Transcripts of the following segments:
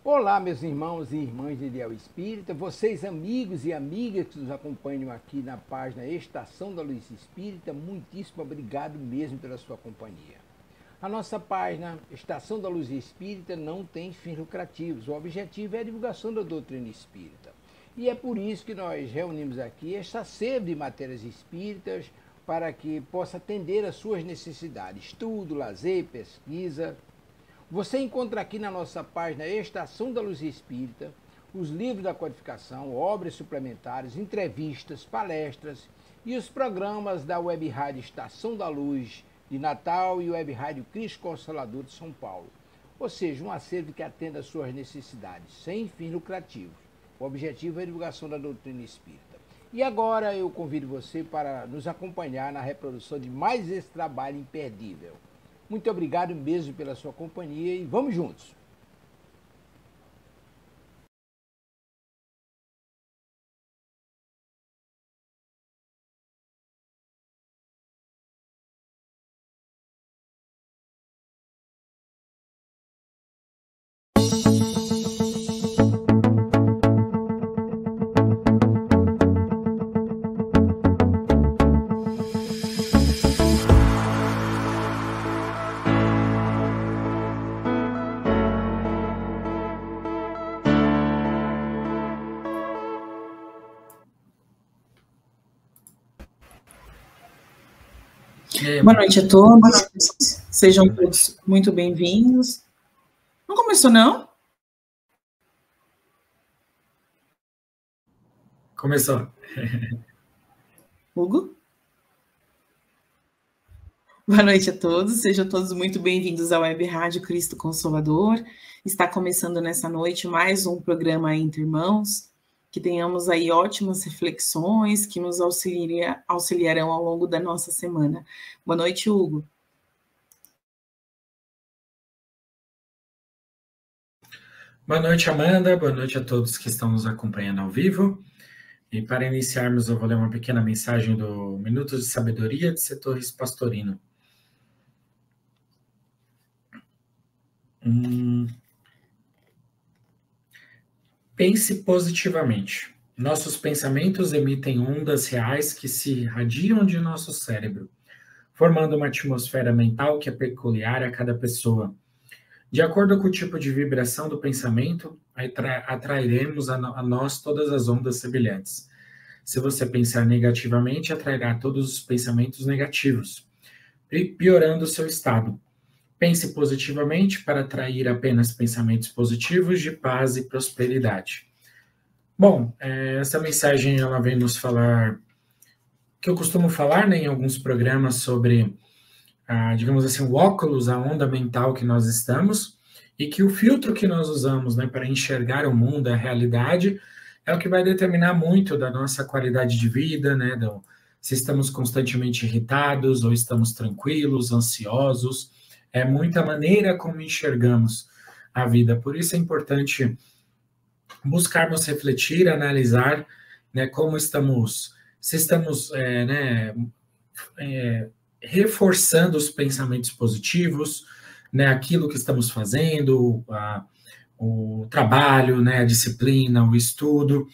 Olá, meus irmãos e irmãs de Ideal Espírita, vocês amigos e amigas que nos acompanham aqui na página Estação da Luz Espírita, muitíssimo obrigado mesmo pela sua companhia. A nossa página Estação da Luz Espírita não tem fins lucrativos, o objetivo é a divulgação da doutrina espírita. E é por isso que nós reunimos aqui esta sede de matérias espíritas para que possa atender às suas necessidades, estudo, lazer, pesquisa. Você encontra aqui na nossa página Estação da Luz Espírita os livros da codificação, obras suplementares, entrevistas, palestras e os programas da Web Rádio Estação da Luz de Natal e Web Rádio Cristo Consolador de São Paulo. Ou seja, um acervo que atenda às suas necessidades, sem fins lucrativos. O objetivo é a divulgação da doutrina espírita. E agora eu convido você para nos acompanhar na reprodução de mais esse trabalho imperdível. Muito obrigado mesmo pela sua companhia e vamos juntos! Boa noite a todos, sejam todos muito bem-vindos. Não começou, não? Começou. Hugo? Boa noite a todos, sejam todos muito bem-vindos à Web Rádio Cristo Consolador. Está começando nessa noite mais um programa Entre Irmãos. Que tenhamos aí ótimas reflexões que nos auxiliarão ao longo da nossa semana. Boa noite, Hugo. Boa noite, Amanda. Boa noite a todos que estão nos acompanhando ao vivo. E para iniciarmos, eu vou ler uma pequena mensagem do Minutos de Sabedoria de Setores Pastorino. Pense positivamente. Nossos pensamentos emitem ondas reais que se irradiam de nosso cérebro, formando uma atmosfera mental que é peculiar a cada pessoa. De acordo com o tipo de vibração do pensamento, atrairemos a nós todas as ondas semelhantes. Se você pensar negativamente, atrairá todos os pensamentos negativos, piorando o seu estado. Pense positivamente para atrair apenas pensamentos positivos de paz e prosperidade. Bom, essa mensagem ela vem nos falar, que eu costumo falar, né, em alguns programas sobre, digamos assim, o óculos, a onda mental que nós estamos, e que o filtro que nós usamos, né, para enxergar o mundo, a realidade, é o que vai determinar muito da nossa qualidade de vida, né, se estamos constantemente irritados ou estamos tranquilos, ansiosos. É muita maneira como enxergamos a vida. Por isso é importante buscarmos refletir, analisar, né, como estamos, se estamos reforçando os pensamentos positivos, né, aquilo que estamos fazendo, o trabalho, né, a disciplina, o estudo,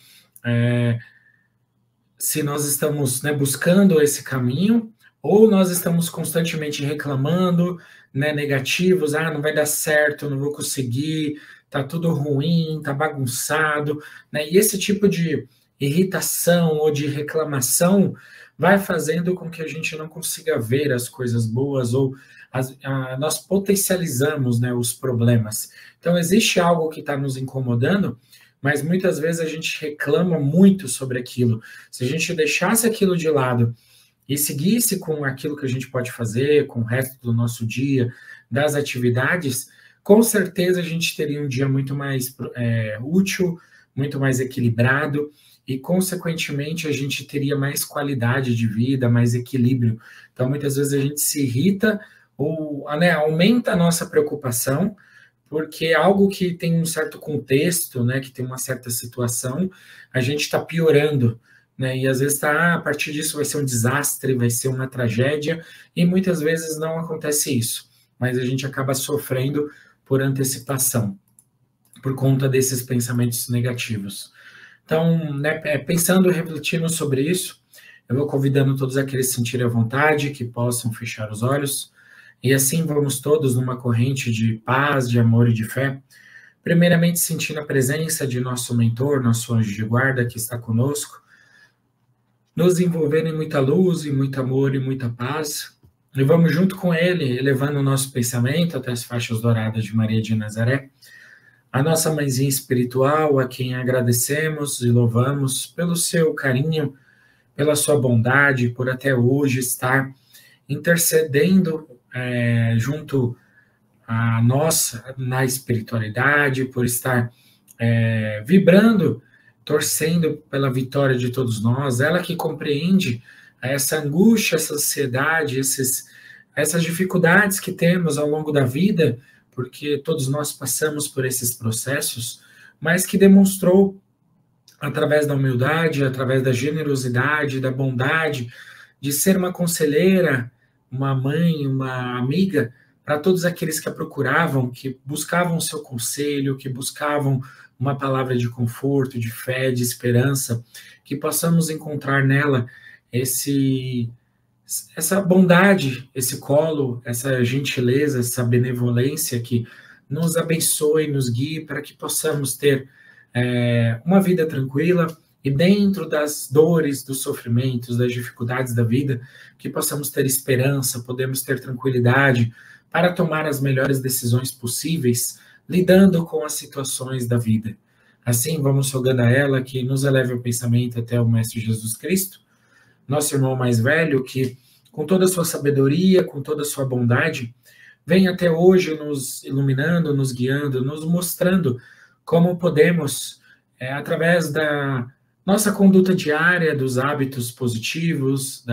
se nós estamos, né, buscando esse caminho, ou nós estamos constantemente reclamando, né, negativos, não vai dar certo, não vou conseguir, tá tudo ruim, tá bagunçado, né, e esse tipo de irritação ou de reclamação vai fazendo com que a gente não consiga ver as coisas boas, ou nós potencializamos, né, os problemas. Então, existe algo que está nos incomodando, mas muitas vezes a gente reclama muito sobre aquilo. Se a gente deixasse aquilo de lado e seguisse com aquilo que a gente pode fazer, com o resto do nosso dia, das atividades, com certeza a gente teria um dia muito mais útil, muito mais equilibrado, e, consequentemente, a gente teria mais qualidade de vida, mais equilíbrio. Então, muitas vezes a gente se irrita ou, né, aumenta a nossa preocupação, porque é algo que tem um certo contexto, né, que tem uma certa situação, a gente está piorando, né, e às vezes a partir disso vai ser um desastre, vai ser uma tragédia, e muitas vezes não acontece isso, mas a gente acaba sofrendo por antecipação. por conta desses pensamentos negativos. Então, né, pensando e refletindo sobre isso, eu vou convidando todos aqueles que sentirem a vontade, que possam fechar os olhos, e assim vamos todos numa corrente de paz, de amor e de fé, primeiramente sentindo a presença de nosso mentor, nosso anjo de guarda que está conosco, nos envolvendo em muita luz, em muito amor e muita paz, e vamos junto com ele, elevando o nosso pensamento até as faixas douradas de Maria de Nazaré, a nossa mãezinha espiritual, a quem agradecemos e louvamos pelo seu carinho, pela sua bondade, por até hoje estar intercedendo junto a nossa na espiritualidade, por estar vibrando, torcendo pela vitória de todos nós, ela que compreende essa angústia, essa ansiedade, essas dificuldades que temos ao longo da vida, porque todos nós passamos por esses processos, mas que demonstrou, através da humildade, através da generosidade, da bondade, de ser uma conselheira, uma mãe, uma amiga, para todos aqueles que a procuravam, que buscavam o seu conselho, que buscavam uma palavra de conforto, de fé, de esperança, que possamos encontrar nela essa bondade, esse colo, essa gentileza, essa benevolência que nos abençoe, nos guie, para que possamos ter uma vida tranquila e dentro das dores, dos sofrimentos, das dificuldades da vida, que possamos ter esperança, podemos ter tranquilidade para tomar as melhores decisões possíveis, lidando com as situações da vida. Assim, vamos rogando a ela que nos eleve o pensamento até o Mestre Jesus Cristo, nosso irmão mais velho, que com toda a sua sabedoria, com toda a sua bondade, vem até hoje nos iluminando, nos guiando, nos mostrando como podemos, através da nossa conduta diária, dos hábitos positivos,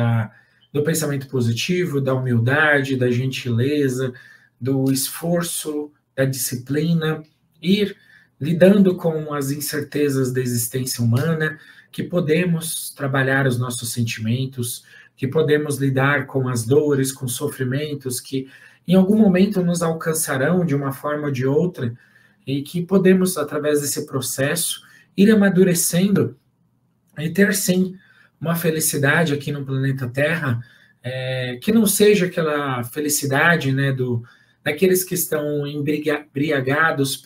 do pensamento positivo, da humildade, da gentileza, do esforço, da disciplina, ir lidando com as incertezas da existência humana, que podemos trabalhar os nossos sentimentos, que podemos lidar com as dores, com os sofrimentos que em algum momento nos alcançarão de uma forma ou de outra, e que podemos, através desse processo, ir amadurecendo e ter, sim, uma felicidade aqui no planeta Terra, que não seja aquela felicidade, né, daqueles que estão embriagados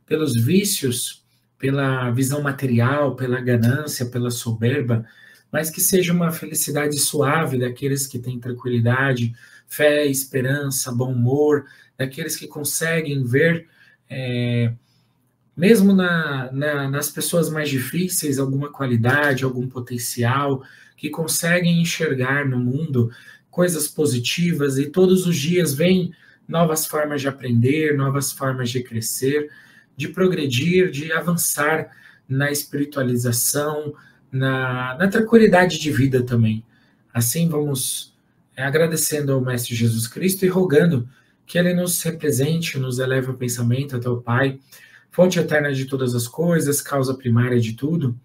pelos vícios, pela visão material, pela ganância, pela soberba, mas que seja uma felicidade suave daqueles que têm tranquilidade, fé, esperança, bom humor, daqueles que conseguem ver, mesmo nas pessoas mais difíceis, alguma qualidade, algum potencial, que conseguem enxergar no mundo coisas positivas e todos os dias vêm novas formas de aprender, novas formas de crescer, de progredir, de avançar na espiritualização, na tranquilidade de vida também. Assim vamos agradecendo ao Mestre Jesus Cristo e rogando que Ele nos represente, nos eleve o pensamento até o Pai, fonte eterna de todas as coisas, causa primária de tudo,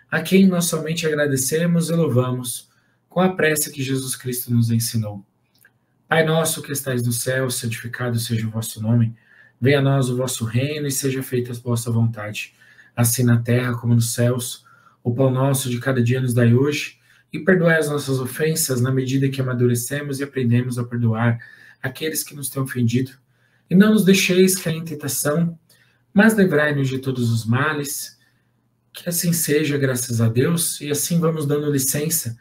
a quem nós somente agradecemos e louvamos com a prece que Jesus Cristo nos ensinou. Pai nosso que estais no céu, santificado seja o vosso nome, venha a nós o vosso reino e seja feita a vossa vontade, assim na terra como nos céus. O pão nosso de cada dia nos dai hoje, e perdoai as nossas ofensas na medida que amadurecemos e aprendemos a perdoar aqueles que nos têm ofendido. E não nos deixeis cair em tentação, mas livrai-nos de todos os males. Que assim seja, graças a Deus, e assim vamos dando licença,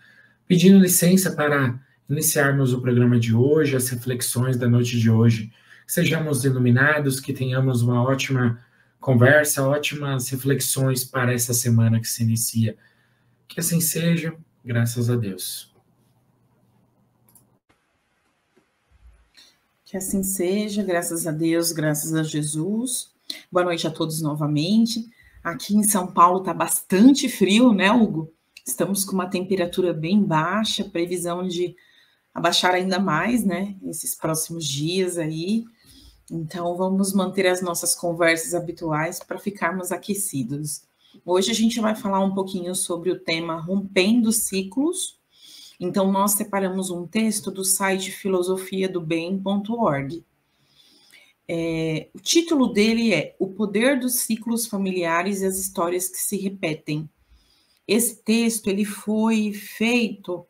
pedindo licença para iniciarmos o programa de hoje, as reflexões da noite de hoje. Que sejamos iluminados, que tenhamos uma ótima conversa, ótimas reflexões para essa semana que se inicia. Que assim seja, graças a Deus. Que assim seja, graças a Deus, graças a Jesus. Boa noite a todos novamente. Aqui em São Paulo está bastante frio, né, Hugo? Estamos com uma temperatura bem baixa, previsão de abaixar ainda mais, né, esses próximos dias aí. Então, vamos manter as nossas conversas habituais para ficarmos aquecidos. Hoje a gente vai falar um pouquinho sobre o tema Rompendo Ciclos. Então, nós separamos um texto do site filosofiadobem.org. O título dele é O Poder dos Ciclos Familiares e as Histórias que se Repetem. Esse texto ele foi feito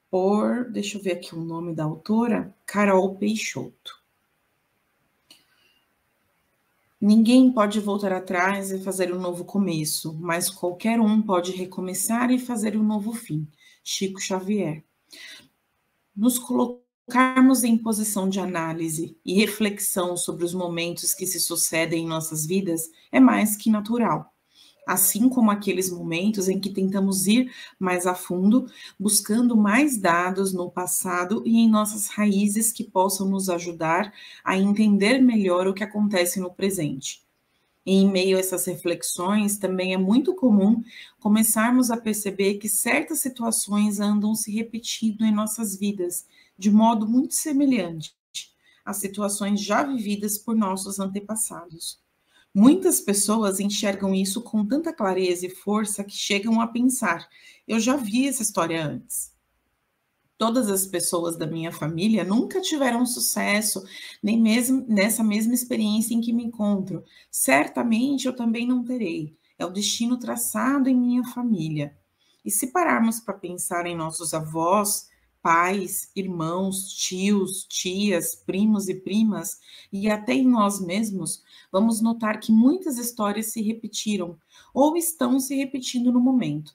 por, deixa eu ver aqui o nome da autora, Carol Peixoto. Ninguém pode voltar atrás e fazer um novo começo, mas qualquer um pode recomeçar e fazer um novo fim. Chico Xavier. Nos colocarmos em posição de análise e reflexão sobre os momentos que se sucedem em nossas vidas é mais que natural. Assim como aqueles momentos em que tentamos ir mais a fundo, buscando mais dados no passado e em nossas raízes que possam nos ajudar a entender melhor o que acontece no presente. E em meio a essas reflexões, também é muito comum começarmos a perceber que certas situações andam se repetindo em nossas vidas, de modo muito semelhante às situações já vividas por nossos antepassados. Muitas pessoas enxergam isso com tanta clareza e força que chegam a pensar: eu já vi essa história antes. Todas as pessoas da minha família nunca tiveram sucesso, nem mesmo nessa mesma experiência em que me encontro. Certamente eu também não terei. É o destino traçado em minha família. E se pararmos para pensar em nossos avós, pais, irmãos, tios, tias, primos e primas, e até em nós mesmos, vamos notar que muitas histórias se repetiram ou estão se repetindo no momento.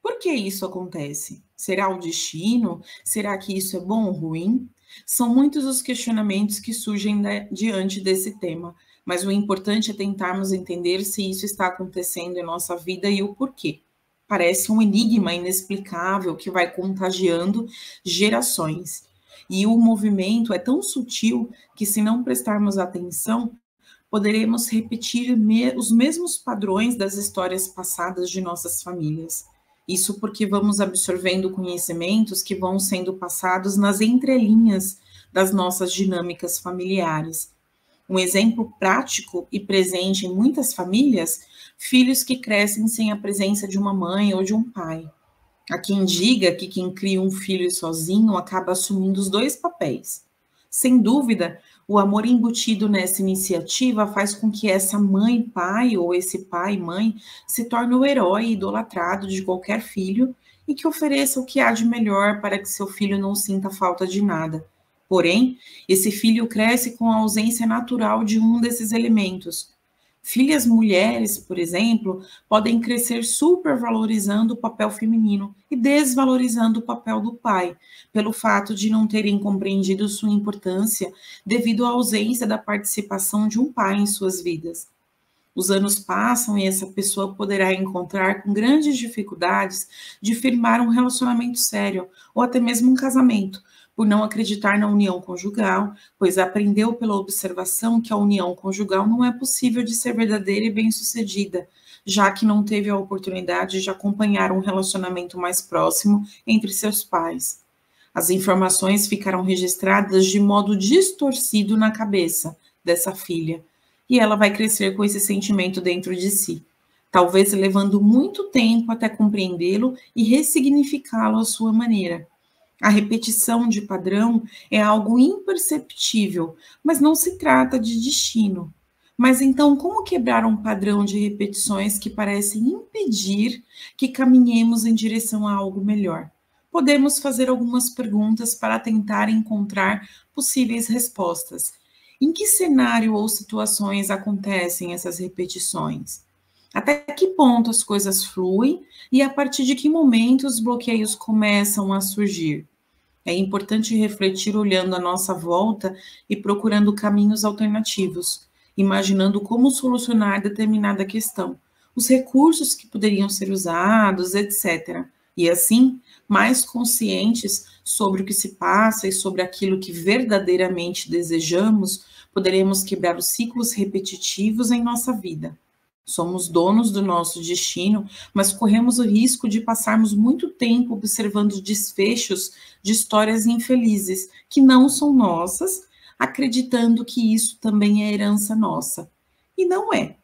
Por que isso acontece? Será o destino? Será que isso é bom ou ruim? São muitos os questionamentos que surgem diante desse tema, mas o importante é tentarmos entender se isso está acontecendo em nossa vida e o porquê. Parece um enigma inexplicável que vai contagiando gerações. E o movimento é tão sutil que, se não prestarmos atenção, poderemos repetir os mesmos padrões das histórias passadas de nossas famílias. Isso porque vamos absorvendo conhecimentos que vão sendo passados nas entrelinhas das nossas dinâmicas familiares. Um exemplo prático e presente em muitas famílias: filhos que crescem sem a presença de uma mãe ou de um pai. Há quem diga que quem cria um filho sozinho acaba assumindo os dois papéis. Sem dúvida, o amor embutido nessa iniciativa faz com que essa mãe-pai ou esse pai-mãe se torne o herói idolatrado de qualquer filho e que ofereça o que há de melhor para que seu filho não sinta falta de nada. Porém, esse filho cresce com a ausência natural de um desses elementos. Filhas mulheres, por exemplo, podem crescer supervalorizando o papel feminino e desvalorizando o papel do pai, pelo fato de não terem compreendido sua importância devido à ausência da participação de um pai em suas vidas. Os anos passam e essa pessoa poderá encontrar com grandes dificuldades de firmar um relacionamento sério ou até mesmo um casamento, por não acreditar na união conjugal, pois aprendeu pela observação que a união conjugal não é possível de ser verdadeira e bem-sucedida, já que não teve a oportunidade de acompanhar um relacionamento mais próximo entre seus pais. As informações ficaram registradas de modo distorcido na cabeça dessa filha, e ela vai crescer com esse sentimento dentro de si, talvez levando muito tempo até compreendê-lo e ressignificá-lo à sua maneira. A repetição de padrão é algo imperceptível, mas não se trata de destino. Mas então, como quebrar um padrão de repetições que parecem impedir que caminhemos em direção a algo melhor? Podemos fazer algumas perguntas para tentar encontrar possíveis respostas. Em que cenário ou situações acontecem essas repetições? Até que ponto as coisas fluem e a partir de que momento os bloqueios começam a surgir? É importante refletir olhando à nossa volta e procurando caminhos alternativos, imaginando como solucionar determinada questão, os recursos que poderiam ser usados, etc. E assim, mais conscientes sobre o que se passa e sobre aquilo que verdadeiramente desejamos, poderemos quebrar os ciclos repetitivos em nossa vida. Somos donos do nosso destino, mas corremos o risco de passarmos muito tempo observando desfechos de histórias infelizes que não são nossas, acreditando que isso também é herança nossa. E não é.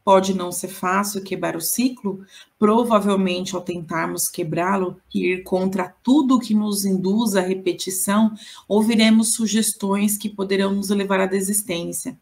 Pode não ser fácil quebrar o ciclo, provavelmente ao tentarmos quebrá-lo e ir contra tudo que nos induz à repetição, ouviremos sugestões que poderão nos levar à desistência.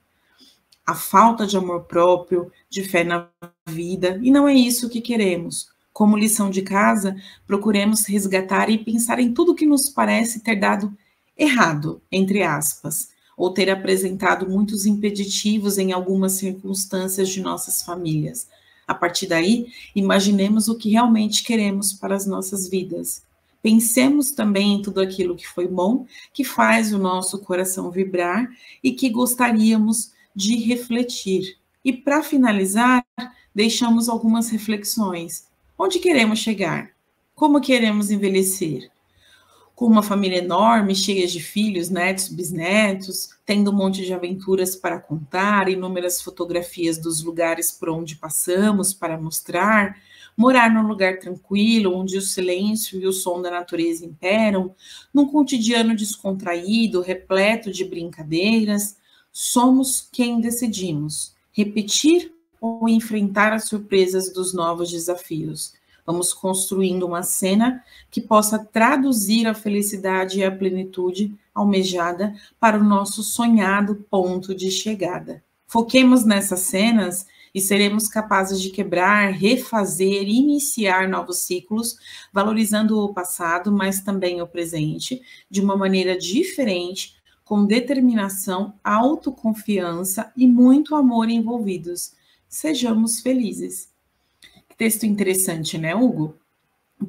a falta de amor próprio, de fé na vida, e não é isso que queremos. Como lição de casa, procuremos resgatar e pensar em tudo que nos parece ter dado errado, entre aspas, ou ter apresentado muitos impeditivos em algumas circunstâncias de nossas famílias. A partir daí, imaginemos o que realmente queremos para as nossas vidas. Pensemos também em tudo aquilo que foi bom, que faz o nosso coração vibrar e que gostaríamos de refletir. E para finalizar, deixamos algumas reflexões. Onde queremos chegar? Como queremos envelhecer? Com uma família enorme, cheia de filhos, netos, bisnetos, tendo um monte de aventuras para contar, inúmeras fotografias dos lugares por onde passamos para mostrar, morar num lugar tranquilo, onde o silêncio e o som da natureza imperam, num cotidiano descontraído, repleto de brincadeiras. Somos quem decidimos repetir ou enfrentar as surpresas dos novos desafios. Vamos construindo uma cena que possa traduzir a felicidade e a plenitude almejada para o nosso sonhado ponto de chegada. Foquemos nessas cenas e seremos capazes de quebrar, refazer, iniciar novos ciclos, valorizando o passado, mas também o presente, de uma maneira diferente, com determinação, autoconfiança e muito amor envolvidos. Sejamos felizes. Texto interessante, né, Hugo?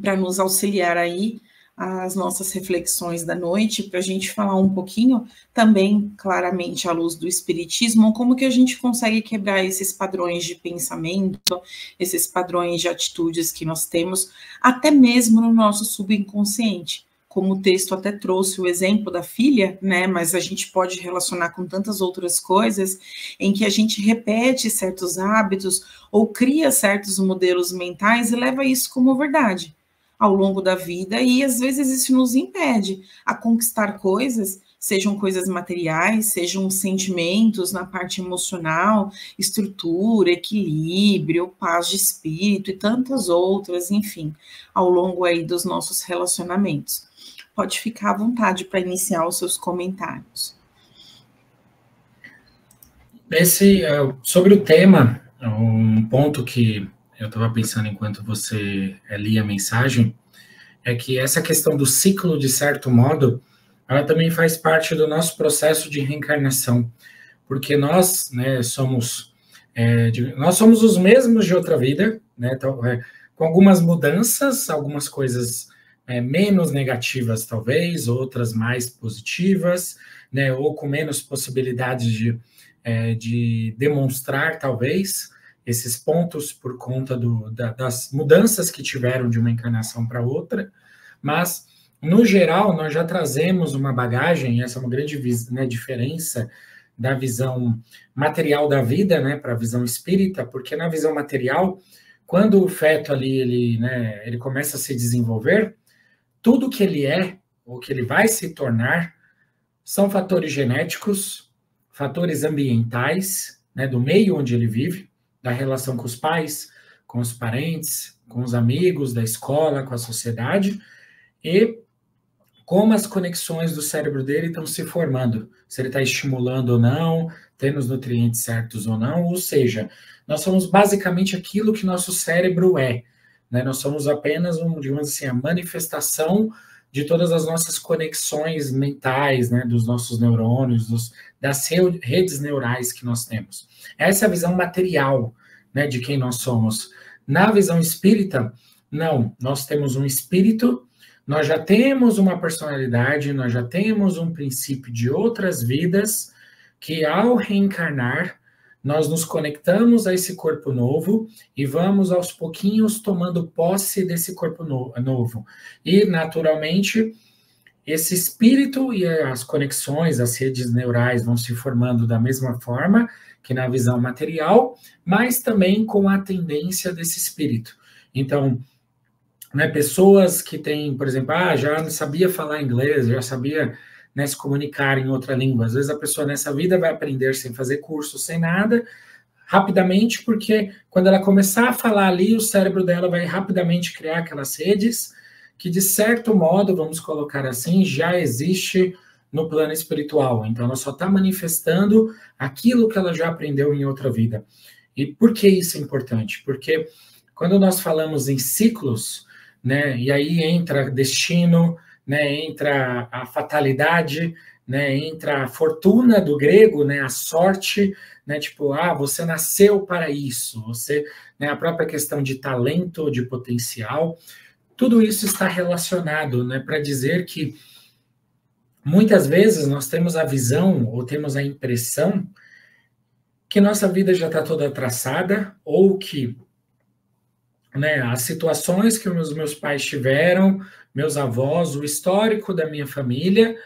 Para nos auxiliar aí as nossas reflexões da noite, para a gente falar um pouquinho também, claramente, à luz do Espiritismo, como que a gente consegue quebrar esses padrões de pensamento, esses padrões de atitudes que nós temos, até mesmo no nosso subconsciente. Como o texto até trouxe o exemplo da filha, né, mas a gente pode relacionar com tantas outras coisas, em que a gente repete certos hábitos ou cria certos modelos mentais e leva isso como verdade ao longo da vida, e às vezes isso nos impede a conquistar coisas, sejam coisas materiais, sejam sentimentos na parte emocional, estrutura, equilíbrio, paz de espírito e tantas outras, enfim, ao longo aí dos nossos relacionamentos. Pode ficar à vontade para iniciar os seus comentários. Sobre o tema, um ponto que eu estava pensando enquanto você lia a mensagem, é que essa questão do ciclo, de certo modo, ela também faz parte do nosso processo de reencarnação, porque nós, né, somos os mesmos de outra vida, né, com algumas mudanças, algumas coisas menos negativas, talvez, outras mais positivas, né, ou com menos possibilidades de demonstrar, talvez, esses pontos por conta das mudanças que tiveram de uma encarnação para outra, mas, no geral, nós já trazemos uma bagagem, essa é uma grande diferença da visão material da vida, né, para a visão espírita, porque na visão material, quando o feto ali, ele começa a se desenvolver, tudo que ele é, ou que ele vai se tornar, são fatores genéticos, fatores ambientais, né, do meio onde ele vive, da relação com os pais, com os parentes, com os amigos, da escola, com a sociedade, e como as conexões do cérebro dele estão se formando, se ele está estimulando ou não, tendo os nutrientes certos ou não, ou seja, nós somos basicamente aquilo que nosso cérebro é, né? Nós somos apenas, digamos assim, a manifestação de todas as nossas conexões mentais, né, dos nossos neurônios, das redes neurais que nós temos. Essa é a visão material, né, de quem nós somos. Na visão espírita, não, nós temos um espírito, nós já temos uma personalidade, nós já temos um princípio de outras vidas, que ao reencarnar, nós nos conectamos a esse corpo novo e vamos aos pouquinhos tomando posse desse corpo novo. E, naturalmente, esse espírito e as conexões, as redes neurais vão se formando da mesma forma que na visão material, mas também com a tendência desse espírito. Então, né, pessoas que têm, por exemplo, já sabia falar inglês, já sabia, né, se comunicar em outra língua. Às vezes a pessoa nessa vida vai aprender sem fazer curso, sem nada, rapidamente, porque quando ela começar a falar ali, o cérebro dela vai rapidamente criar aquelas redes que, de certo modo, vamos colocar assim, já existe no plano espiritual. Então, ela só está manifestando aquilo que ela já aprendeu em outra vida. E por que isso é importante? Porque quando nós falamos em ciclos, né, e aí entra destino, né, entra a fatalidade, né, entra a fortuna do grego, né, a sorte, né, tipo, você nasceu para isso, você, né, a própria questão de talento, de potencial, tudo isso está relacionado, né, para dizer que muitas vezes nós temos a visão ou temos a impressão que nossa vida já está toda traçada, ou que, né, as situações que os meus pais tiveram, meus avós, o histórico da minha família,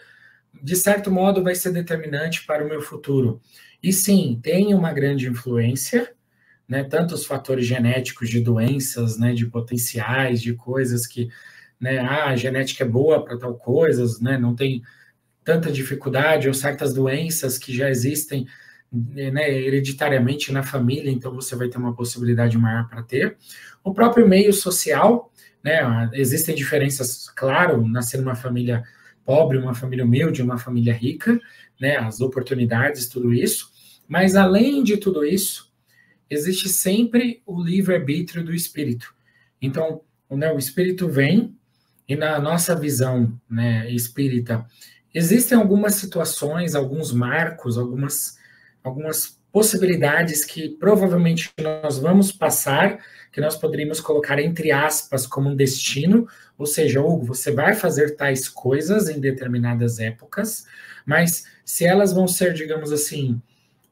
de certo modo vai ser determinante para o meu futuro. E sim, tem uma grande influência, né, tanto os fatores genéticos de doenças, né, de potenciais, de coisas que, né, a genética é boa para tal coisas, né, não tem tanta dificuldade, ou certas doenças que já existem, né, hereditariamente na família, então você vai ter uma possibilidade maior para ter. O próprio meio social, né, existem diferenças, claro, nascer numa família pobre, uma família humilde, uma família rica, né, as oportunidades, tudo isso, mas além de tudo isso, existe sempre o livre-arbítrio do espírito. Então, né, o espírito vem, e na nossa visão, né, espírita, existem algumas situações, alguns marcos, algumas possibilidades que provavelmente nós vamos passar, que nós poderíamos colocar entre aspas como um destino, ou seja, Hugo, você vai fazer tais coisas em determinadas épocas, mas se elas vão ser, digamos assim,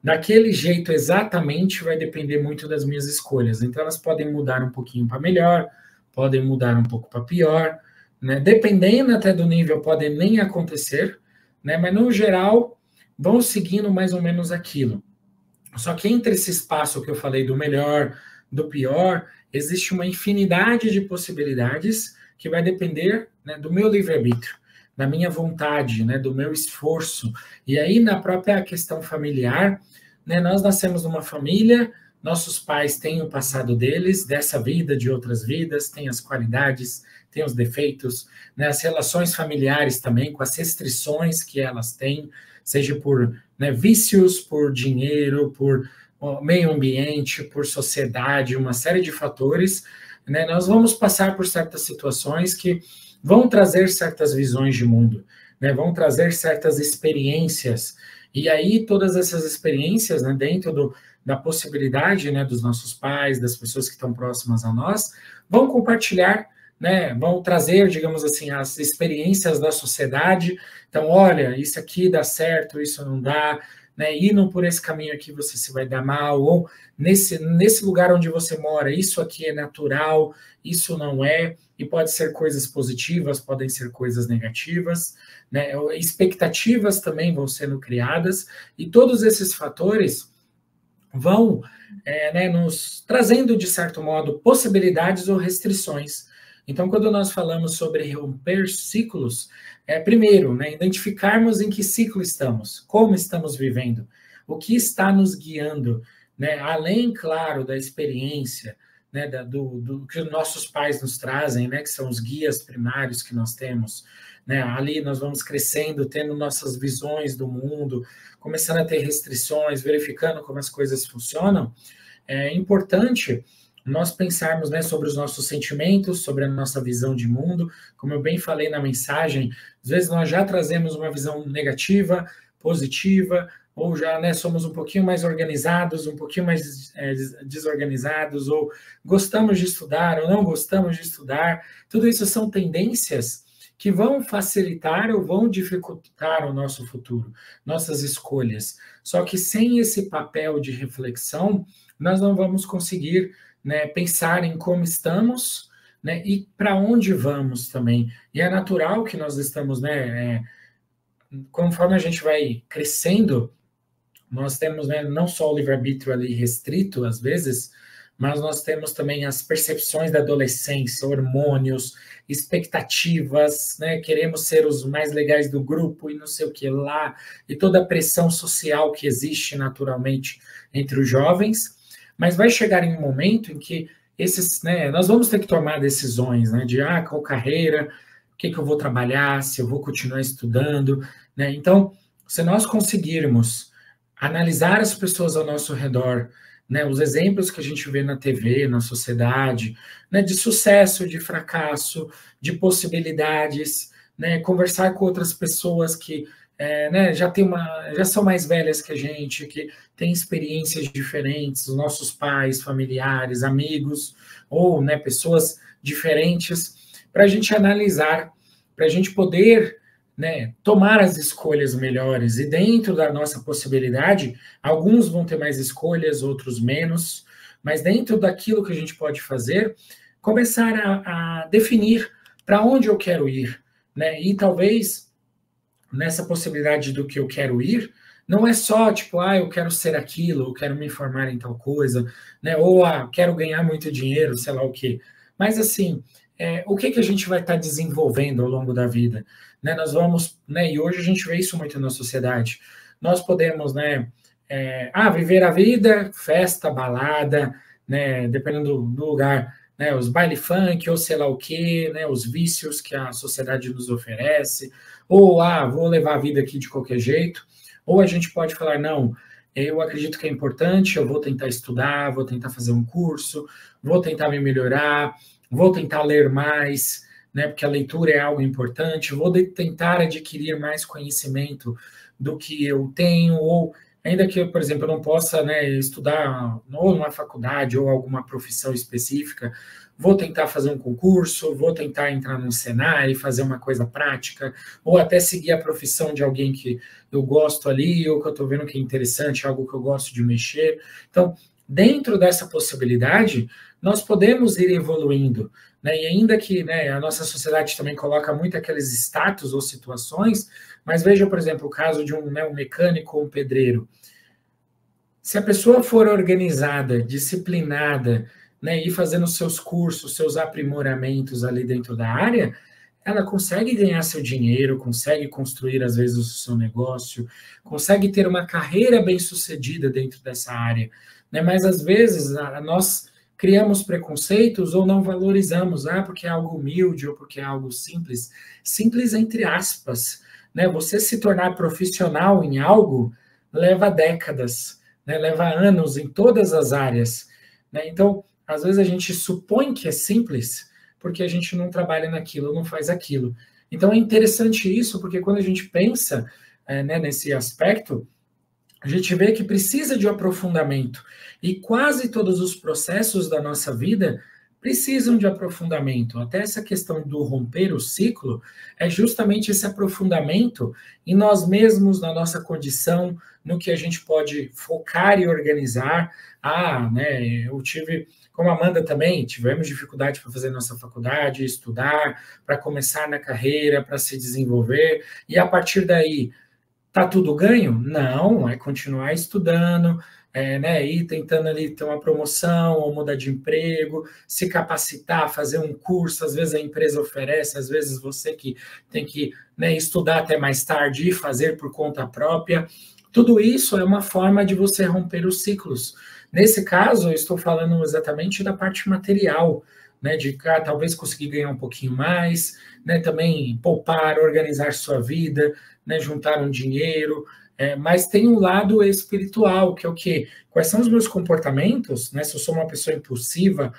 daquele jeito exatamente, vai depender muito das minhas escolhas. Então elas podem mudar um pouquinho para melhor, podem mudar um pouco para pior, né? Dependendo até do nível, podem nem acontecer, né? Mas no geral vão seguindo mais ou menos aquilo. Só que entre esse espaço que eu falei do melhor, do pior, existe uma infinidade de possibilidades que vai depender, né, do meu livre-arbítrio, da minha vontade, né, do meu esforço. E aí, na própria questão familiar, né, nós nascemos numa família, nossos pais têm o passado deles, dessa vida, de outras vidas, têm as qualidades, têm os defeitos, né, as relações familiares também, com as restrições que elas têm, seja por, né, vícios, por dinheiro, por meio ambiente, por sociedade, uma série de fatores, né, nós vamos passar por certas situações que vão trazer certas visões de mundo, né, vão trazer certas experiências, e aí todas essas experiências, né, dentro da possibilidade, né, dos nossos pais, das pessoas que estão próximas a nós, vão compartilhar, né, vão trazer, digamos assim, as experiências da sociedade. Então, olha, isso aqui dá certo, isso não dá, né, indo por esse caminho aqui você se vai dar mal, ou nesse lugar onde você mora, isso aqui é natural, isso não é, e pode ser coisas positivas, podem ser coisas negativas, né, expectativas também vão sendo criadas, e todos esses fatores vão né, nos trazendo, de certo modo, possibilidades ou restrições. Então, quando nós falamos sobre romper ciclos, primeiro, né, identificarmos em que ciclo estamos, como estamos vivendo, o que está nos guiando, né, além, claro, da experiência, né, do que nossos pais nos trazem, né, que são os guias primários que nós temos, né, ali nós vamos crescendo, tendo nossas visões do mundo, começando a ter restrições, verificando como as coisas funcionam. É importante nós pensarmos, né, sobre os nossos sentimentos, sobre a nossa visão de mundo. Como eu bem falei na mensagem, às vezes nós já trazemos uma visão negativa, positiva, ou já, né, somos um pouquinho mais organizados, um pouquinho mais desorganizados, ou gostamos de estudar ou não gostamos de estudar. Tudo isso são tendências que vão facilitar ou vão dificultar o nosso futuro, nossas escolhas. Só que sem esse papel de reflexão, nós não vamos conseguir, né, pensar em como estamos, né, e para onde vamos também. E é natural que nós estamos, né, conforme a gente vai crescendo, nós temos, né, não só o livre-arbítrio ali restrito, às vezes, mas nós temos também as percepções da adolescência, hormônios, expectativas, né, queremos ser os mais legais do grupo e não sei o que lá, e toda a pressão social que existe naturalmente entre os jovens. Mas vai chegar em um momento em que esses, né, nós vamos ter que tomar decisões, né, de qual carreira, o que eu vou trabalhar, se eu vou continuar estudando, né? Então, se nós conseguirmos analisar as pessoas ao nosso redor, né, os exemplos que a gente vê na TV, na sociedade, né, de sucesso, de fracasso, de possibilidades, né, conversar com outras pessoas que né, já são mais velhas que a gente, que têm experiências diferentes, os nossos pais, familiares, amigos, ou né, pessoas diferentes, para a gente analisar, para a gente poder né, tomar as escolhas melhores. E dentro da nossa possibilidade, alguns vão ter mais escolhas, outros menos, mas dentro daquilo que a gente pode fazer, começar a definir para onde eu quero ir, né? E talvez nessa possibilidade do que eu quero ir, não é só tipo, eu quero ser aquilo, eu quero me formar em tal coisa, né? Ou quero ganhar muito dinheiro, sei lá o quê. Mas assim, o que a gente vai estar desenvolvendo ao longo da vida? Né, nós vamos, né, e hoje a gente vê isso muito na sociedade. Nós podemos, né, viver a vida, festa, balada, né, dependendo do lugar, né, os baile funk ou sei lá o quê, né, os vícios que a sociedade nos oferece, ou vou levar a vida aqui de qualquer jeito, ou a gente pode falar, não, eu acredito que é importante, eu vou tentar estudar, vou tentar fazer um curso, vou tentar me melhorar, vou tentar ler mais, né, porque a leitura é algo importante, vou tentar adquirir mais conhecimento do que eu tenho, ou ainda que, por exemplo, eu não possa né, estudar ou numa faculdade ou alguma profissão específica, vou tentar fazer um concurso, vou tentar entrar no Senai e fazer uma coisa prática, ou até seguir a profissão de alguém que eu gosto ali, ou que eu estou vendo que é interessante, algo que eu gosto de mexer. Então, dentro dessa possibilidade, nós podemos ir evoluindo, né? E ainda que né, a nossa sociedade também coloca muito aqueles status ou situações, mas veja, por exemplo, o caso de um mecânico ou um pedreiro. Se a pessoa for organizada, disciplinada, né, e fazendo seus cursos, seus aprimoramentos ali dentro da área, ela consegue ganhar seu dinheiro, consegue construir, às vezes, o seu negócio, consegue ter uma carreira bem-sucedida dentro dessa área. Né? Mas, às vezes, nós criamos preconceitos ou não valorizamos, porque é algo humilde ou porque é algo simples. Simples entre aspas. Né? Você se tornar profissional em algo leva décadas, né? Leva anos em todas as áreas. Né? Então, às vezes a gente supõe que é simples porque a gente não trabalha naquilo, não faz aquilo. Então é interessante isso, porque quando a gente pensa né, nesse aspecto, a gente vê que precisa de um aprofundamento. E quase todos os processos da nossa vida precisam de aprofundamento. Até essa questão do romper o ciclo é justamente esse aprofundamento em nós mesmos, na nossa condição, no que a gente pode focar e organizar. Né, eu tive, como a Amanda também, tivemos dificuldade para fazer nossa faculdade, estudar, para começar na carreira, para se desenvolver, e a partir daí, tá tudo ganho? Não, é continuar estudando, né, ir tentando ali ter uma promoção, ou mudar de emprego, se capacitar, fazer um curso, às vezes a empresa oferece, às vezes você que tem que né, estudar até mais tarde e fazer por conta própria. Tudo isso é uma forma de você romper os ciclos. Nesse caso, eu estou falando exatamente da parte material, né, de talvez conseguir ganhar um pouquinho mais, né, também poupar, organizar sua vida, né, juntar um dinheiro, mas tem um lado espiritual, que é o quê? Quais são os meus comportamentos, né, se eu sou uma pessoa impulsiva,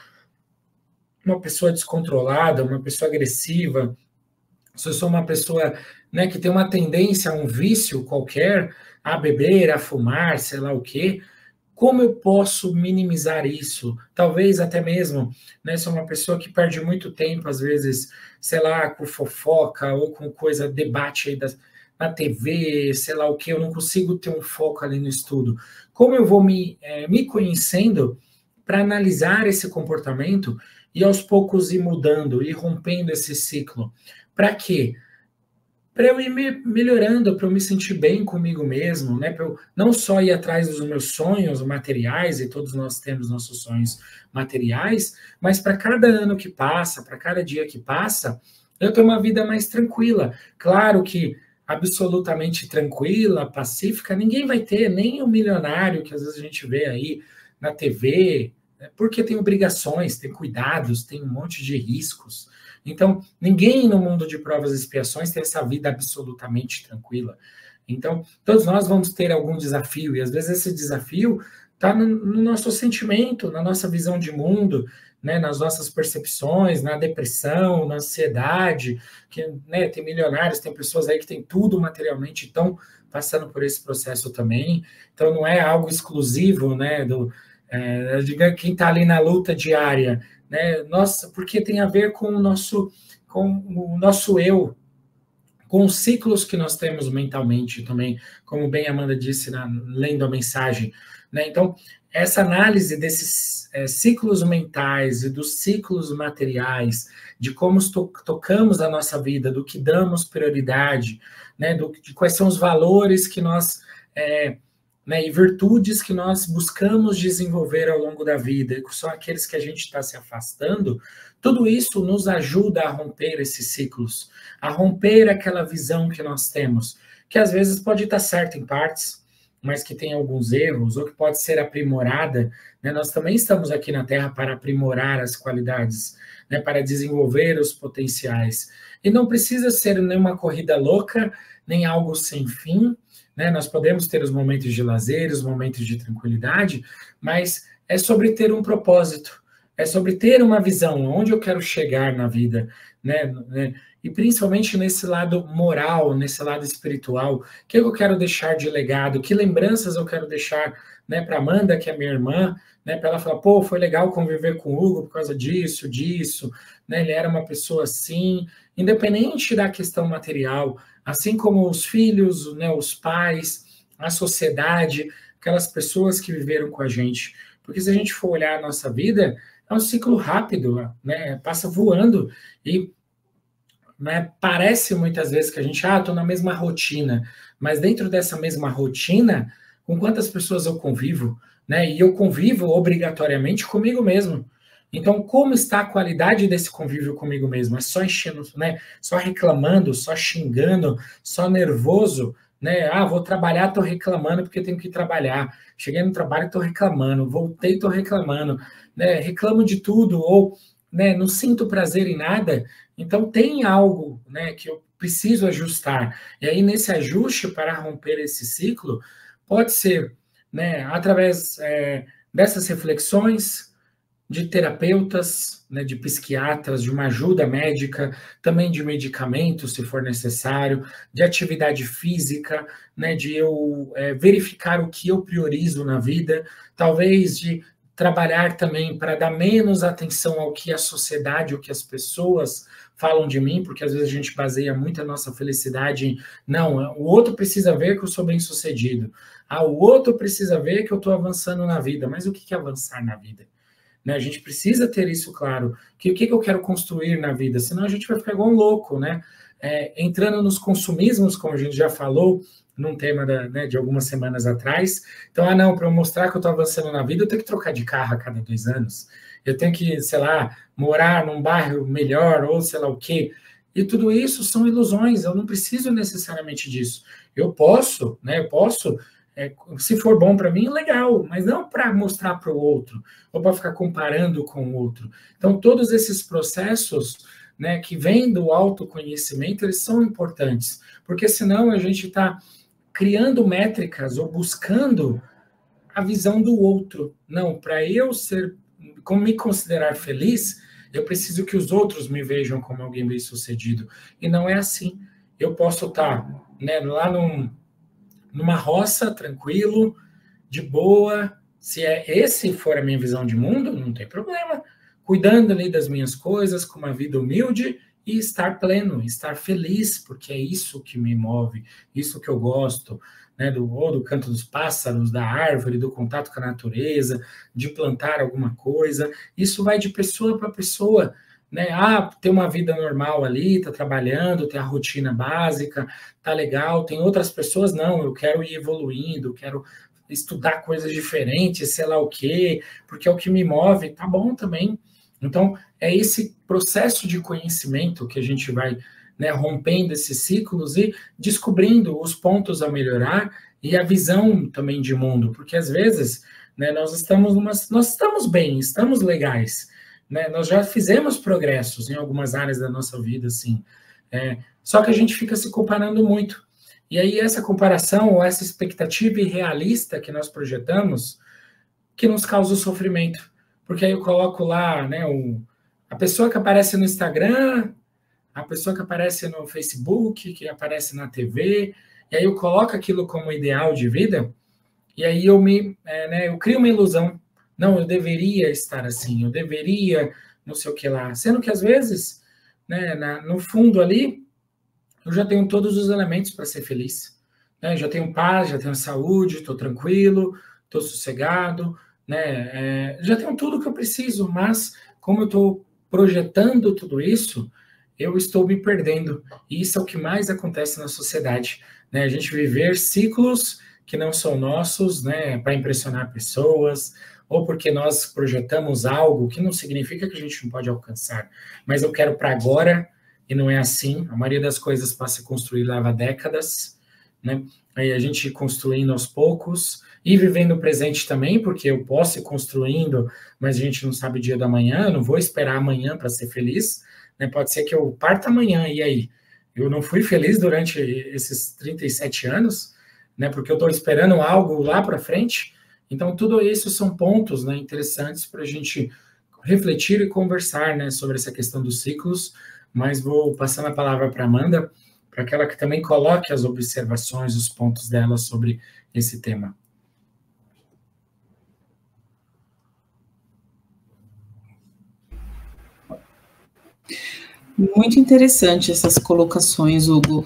uma pessoa descontrolada, uma pessoa agressiva, se eu sou uma pessoa né, que tem uma tendência a um vício qualquer, a beber, a fumar, sei lá o quê, como eu posso minimizar isso? Talvez até mesmo, né, sou uma pessoa que perde muito tempo, às vezes, sei lá, com fofoca ou com coisa, debate aí na TV, sei lá o que, eu não consigo ter um foco ali no estudo. Como eu vou me conhecendo para analisar esse comportamento e aos poucos ir mudando, ir rompendo esse ciclo? Para quê? Para eu ir melhorando, para eu me sentir bem comigo mesmo, né? Para eu não só ir atrás dos meus sonhos materiais, e todos nós temos nossos sonhos materiais, mas para cada ano que passa, para cada dia que passa, eu ter uma vida mais tranquila. Claro que absolutamente tranquila, pacífica, ninguém vai ter, nem o milionário que às vezes a gente vê aí na TV, né? Porque tem obrigações, tem cuidados, tem um monte de riscos. Então, ninguém no mundo de provas e expiações tem essa vida absolutamente tranquila. Então, todos nós vamos ter algum desafio, e às vezes esse desafio está no nosso sentimento, na nossa visão de mundo, né, nas nossas percepções, na depressão, na ansiedade, que, né, tem milionários, tem pessoas aí que têm tudo materialmente, estão passando por esse processo também. Então, não é algo exclusivo, né, diga quem está ali na luta diária, né, nossa, porque tem a ver com o nosso eu, com os ciclos que nós temos mentalmente também, como bem a Amanda disse lendo a mensagem, né? Então, essa análise desses ciclos mentais e dos ciclos materiais, de como tocamos a nossa vida, do que damos prioridade, né? De quais são os valores que nós, né, e virtudes que nós buscamos desenvolver ao longo da vida, que são aqueles que a gente está se afastando, tudo isso nos ajuda a romper esses ciclos, a romper aquela visão que nós temos, que às vezes pode estar certa em partes, mas que tem alguns erros, ou que pode ser aprimorada, né? Nós também estamos aqui na Terra para aprimorar as qualidades, né? Para desenvolver os potenciais. E não precisa ser nenhuma corrida louca, nem algo sem fim, né? Nós podemos ter os momentos de lazer, os momentos de tranquilidade, mas é sobre ter um propósito, é sobre ter uma visão, onde eu quero chegar na vida, né? E principalmente nesse lado moral, nesse lado espiritual, o que eu quero deixar de legado, que lembranças eu quero deixar, né, para Amanda, que é minha irmã, né, para ela falar, pô, foi legal conviver com o Hugo por causa disso, né, ele era uma pessoa assim, independente da questão material, assim como os filhos, né, os pais, a sociedade, aquelas pessoas que viveram com a gente. Porque se a gente for olhar a nossa vida, é um ciclo rápido, né, passa voando, e né, parece muitas vezes que a gente, estou na mesma rotina, mas dentro dessa mesma rotina, com quantas pessoas eu convivo, né? E eu convivo obrigatoriamente comigo mesmo. Então, como está a qualidade desse convívio comigo mesmo? É só enchendo, né? Só reclamando, só xingando, só nervoso, né? Vou trabalhar, estou reclamando porque tenho que trabalhar. Cheguei no trabalho, estou reclamando. Voltei, estou reclamando, né? Reclamo de tudo, ou né, não sinto prazer em nada. Então, tem algo, né, que eu preciso ajustar. E aí, nesse ajuste para romper esse ciclo, pode ser, né, através dessas reflexões de terapeutas, né, de psiquiatras, de uma ajuda médica, também de medicamentos, se for necessário, de atividade física, né, de eu verificar o que eu priorizo na vida, talvez de trabalhar também para dar menos atenção ao que a sociedade, o que as pessoas falam de mim, porque às vezes a gente baseia muito a nossa felicidade em, não, o outro precisa ver que eu sou bem-sucedido, o outro precisa ver que eu estou avançando na vida, mas o que é avançar na vida? Né? A gente precisa ter isso claro, que o que eu quero construir na vida, senão a gente vai ficar igual um louco, né? Entrando nos consumismos, como a gente já falou, num tema de algumas semanas atrás. Então, não, para eu mostrar que eu estou avançando na vida, eu tenho que trocar de carro a cada 2 anos. Eu tenho que, sei lá, morar num bairro melhor, ou sei lá o quê. E tudo isso são ilusões, eu não preciso necessariamente disso. Eu posso, né? Se for bom para mim, legal, mas não para mostrar para o outro, ou para ficar comparando com o outro. Então, todos esses processos, né, que vêm do autoconhecimento, eles são importantes, porque senão a gente está criando métricas ou buscando a visão do outro. Não, para eu como me considerar feliz, eu preciso que os outros me vejam como alguém bem-sucedido. E não é assim. Eu posso estar, né, lá numa roça, tranquilo, de boa. Se esse for a minha visão de mundo, não tem problema. Cuidando ali das minhas coisas, com uma vida humilde, e estar pleno, estar feliz, porque é isso que me move, isso que eu gosto, né, do canto dos pássaros, da árvore, do contato com a natureza, de plantar alguma coisa. Isso vai de pessoa para pessoa, né? Ter uma vida normal ali, tá trabalhando, tem a rotina básica, tá legal. Tem outras pessoas, não, eu quero ir evoluindo, quero estudar coisas diferentes, sei lá o quê, porque é o que me move, tá bom também. Então, é esse processo de conhecimento que a gente vai, né, rompendo esses ciclos e descobrindo os pontos a melhorar e a visão também de mundo, porque às vezes, né, nós estamos bem, estamos legais, né? Nós já fizemos progressos em algumas áreas da nossa vida, assim. Só que a gente fica se comparando muito. E aí essa comparação, ou essa expectativa irrealista que nós projetamos, que nos causa o sofrimento. Porque aí eu coloco lá, né, a pessoa que aparece no Instagram, a pessoa que aparece no Facebook, que aparece na TV, e aí eu coloco aquilo como ideal de vida, e aí eu eu crio uma ilusão. Não, eu deveria estar assim, eu deveria não sei o que lá. Sendo que às vezes, né, no fundo ali, eu já tenho todos os elementos para ser feliz. Né? Já tenho paz, já tenho saúde, estou tranquilo, estou sossegado, né? Já tenho tudo que eu preciso, mas como eu estou projetando tudo isso, eu estou me perdendo. E isso é o que mais acontece na sociedade. Né? A gente viver ciclos que não são nossos, né, para impressionar pessoas, ou porque nós projetamos algo que não significa que a gente não pode alcançar, mas eu quero para agora, e não é assim. A maioria das coisas para se construir leva décadas, né? Aí a gente construindo aos poucos, e vivendo o presente também, porque eu posso ir construindo, mas a gente não sabe o dia da manhã, eu não vou esperar amanhã para ser feliz, né? Pode ser que eu parta amanhã, e aí? Eu não fui feliz durante esses 37 anos, né? Porque eu estou esperando algo lá para frente. Então, tudo isso são pontos, né, interessantes para a gente refletir e conversar, né, sobre essa questão dos ciclos, mas vou passando a palavra para a Amanda, para que ela que também coloque as observações, os pontos dela sobre esse tema. Muito interessante essas colocações, Hugo.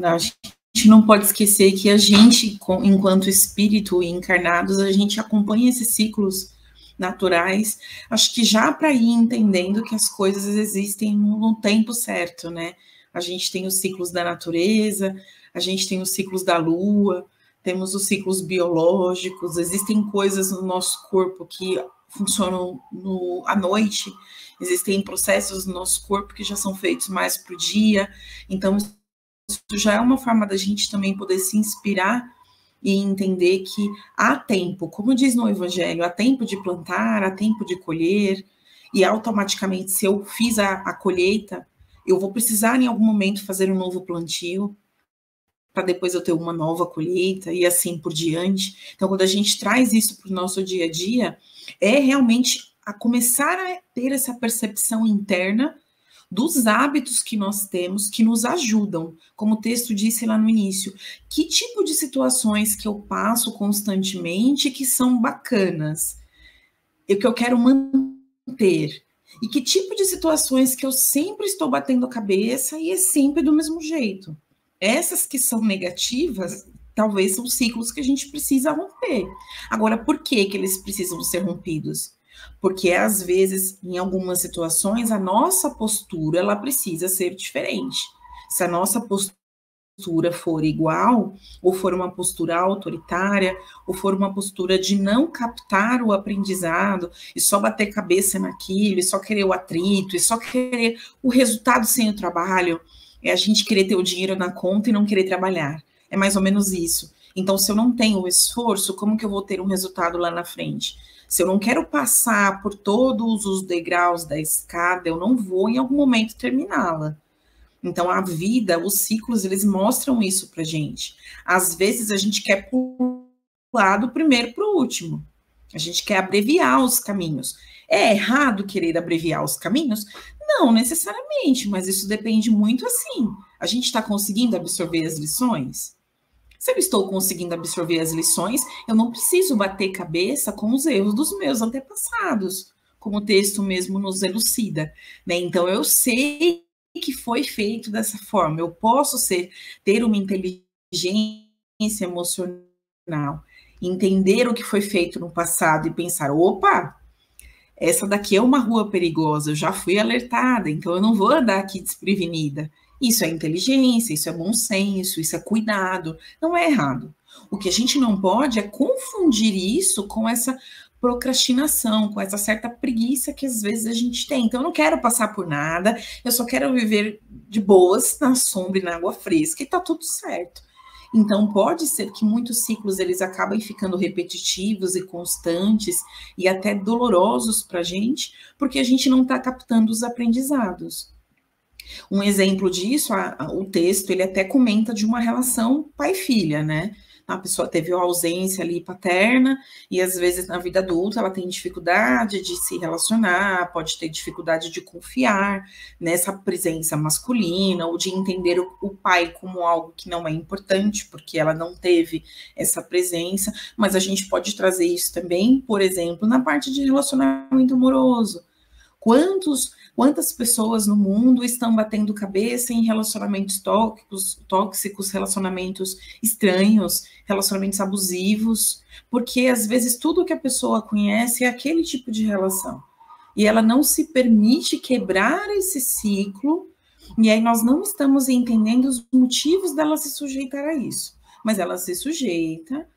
A gente não pode esquecer que a gente, enquanto espírito e encarnados, a gente acompanha esses ciclos naturais, acho que já para ir entendendo que as coisas existem no tempo certo, né? A gente tem os ciclos da natureza, a gente tem os ciclos da lua, temos os ciclos biológicos, existem coisas no nosso corpo que funcionam à noite, existem processos no nosso corpo que já são feitos mais para o dia, então isso já é uma forma da gente também poder se inspirar e entender que há tempo, como diz no Evangelho, há tempo de plantar, há tempo de colher, e automaticamente, se eu fiz a colheita, eu vou precisar em algum momento fazer um novo plantio, para depois eu ter uma nova colheita, e assim por diante. Então, quando a gente traz isso para o nosso dia a dia, é realmente a começar a ter essa percepção interna dos hábitos que nós temos que nos ajudam, como o texto disse lá no início, que tipo de situações que eu passo constantemente que são bacanas, e que eu quero manter, e que tipo de situações que eu sempre estou batendo a cabeça e é sempre do mesmo jeito. Essas que são negativas, talvez são ciclos que a gente precisa romper. Agora, por que eles precisam ser rompidos? Porque, às vezes, em algumas situações, a nossa postura ela precisa ser diferente. Se a nossa postura for igual, ou for uma postura autoritária, ou for uma postura de não captar o aprendizado, e só bater cabeça naquilo, e só querer o atrito, e só querer o resultado sem o trabalho, é a gente querer ter o dinheiro na conta e não querer trabalhar. É mais ou menos isso. Então, se eu não tenho o esforço, como que eu vou ter um resultado lá na frente? Se eu não quero passar por todos os degraus da escada, eu não vou em algum momento terminá-la. Então, a vida, os ciclos, eles mostram isso pra gente. Às vezes, a gente quer pular do primeiro para o último. A gente quer abreviar os caminhos. É errado querer abreviar os caminhos? Não necessariamente, mas isso depende muito assim. A gente está conseguindo absorver as lições? Se eu estou conseguindo absorver as lições, eu não preciso bater cabeça com os erros dos meus antepassados, como o texto mesmo nos elucida, né? Então, eu sei que foi feito dessa forma, eu posso ter uma inteligência emocional, entender o que foi feito no passado e pensar, opa, essa daqui é uma rua perigosa, eu já fui alertada, então eu não vou andar aqui desprevenida. Isso é inteligência, isso é bom senso, isso é cuidado, não é errado. O que a gente não pode é confundir isso com essa procrastinação, com essa certa preguiça que às vezes a gente tem. Então, eu não quero passar por nada, eu só quero viver de boas, na sombra e na água fresca, e tá tudo certo. Então, pode ser que muitos ciclos eles acabem ficando repetitivos e constantes e até dolorosos para a gente, porque a gente não está captando os aprendizados. Um exemplo disso, o texto, ele até comenta de uma relação pai-filha, né? A pessoa teve uma ausência ali paterna e às vezes na vida adulta ela tem dificuldade de se relacionar, pode ter dificuldade de confiar nessa presença masculina ou de entender o pai como algo que não é importante porque ela não teve essa presença, mas a gente pode trazer isso também, por exemplo, na parte de relacionamento amoroso. Quantas pessoas no mundo estão batendo cabeça em relacionamentos tóxicos, relacionamentos estranhos, relacionamentos abusivos, porque às vezes tudo que a pessoa conhece é aquele tipo de relação. E ela não se permite quebrar esse ciclo, e aí nós não estamos entendendo os motivos dela se sujeitar a isso. Mas ela se sujeita,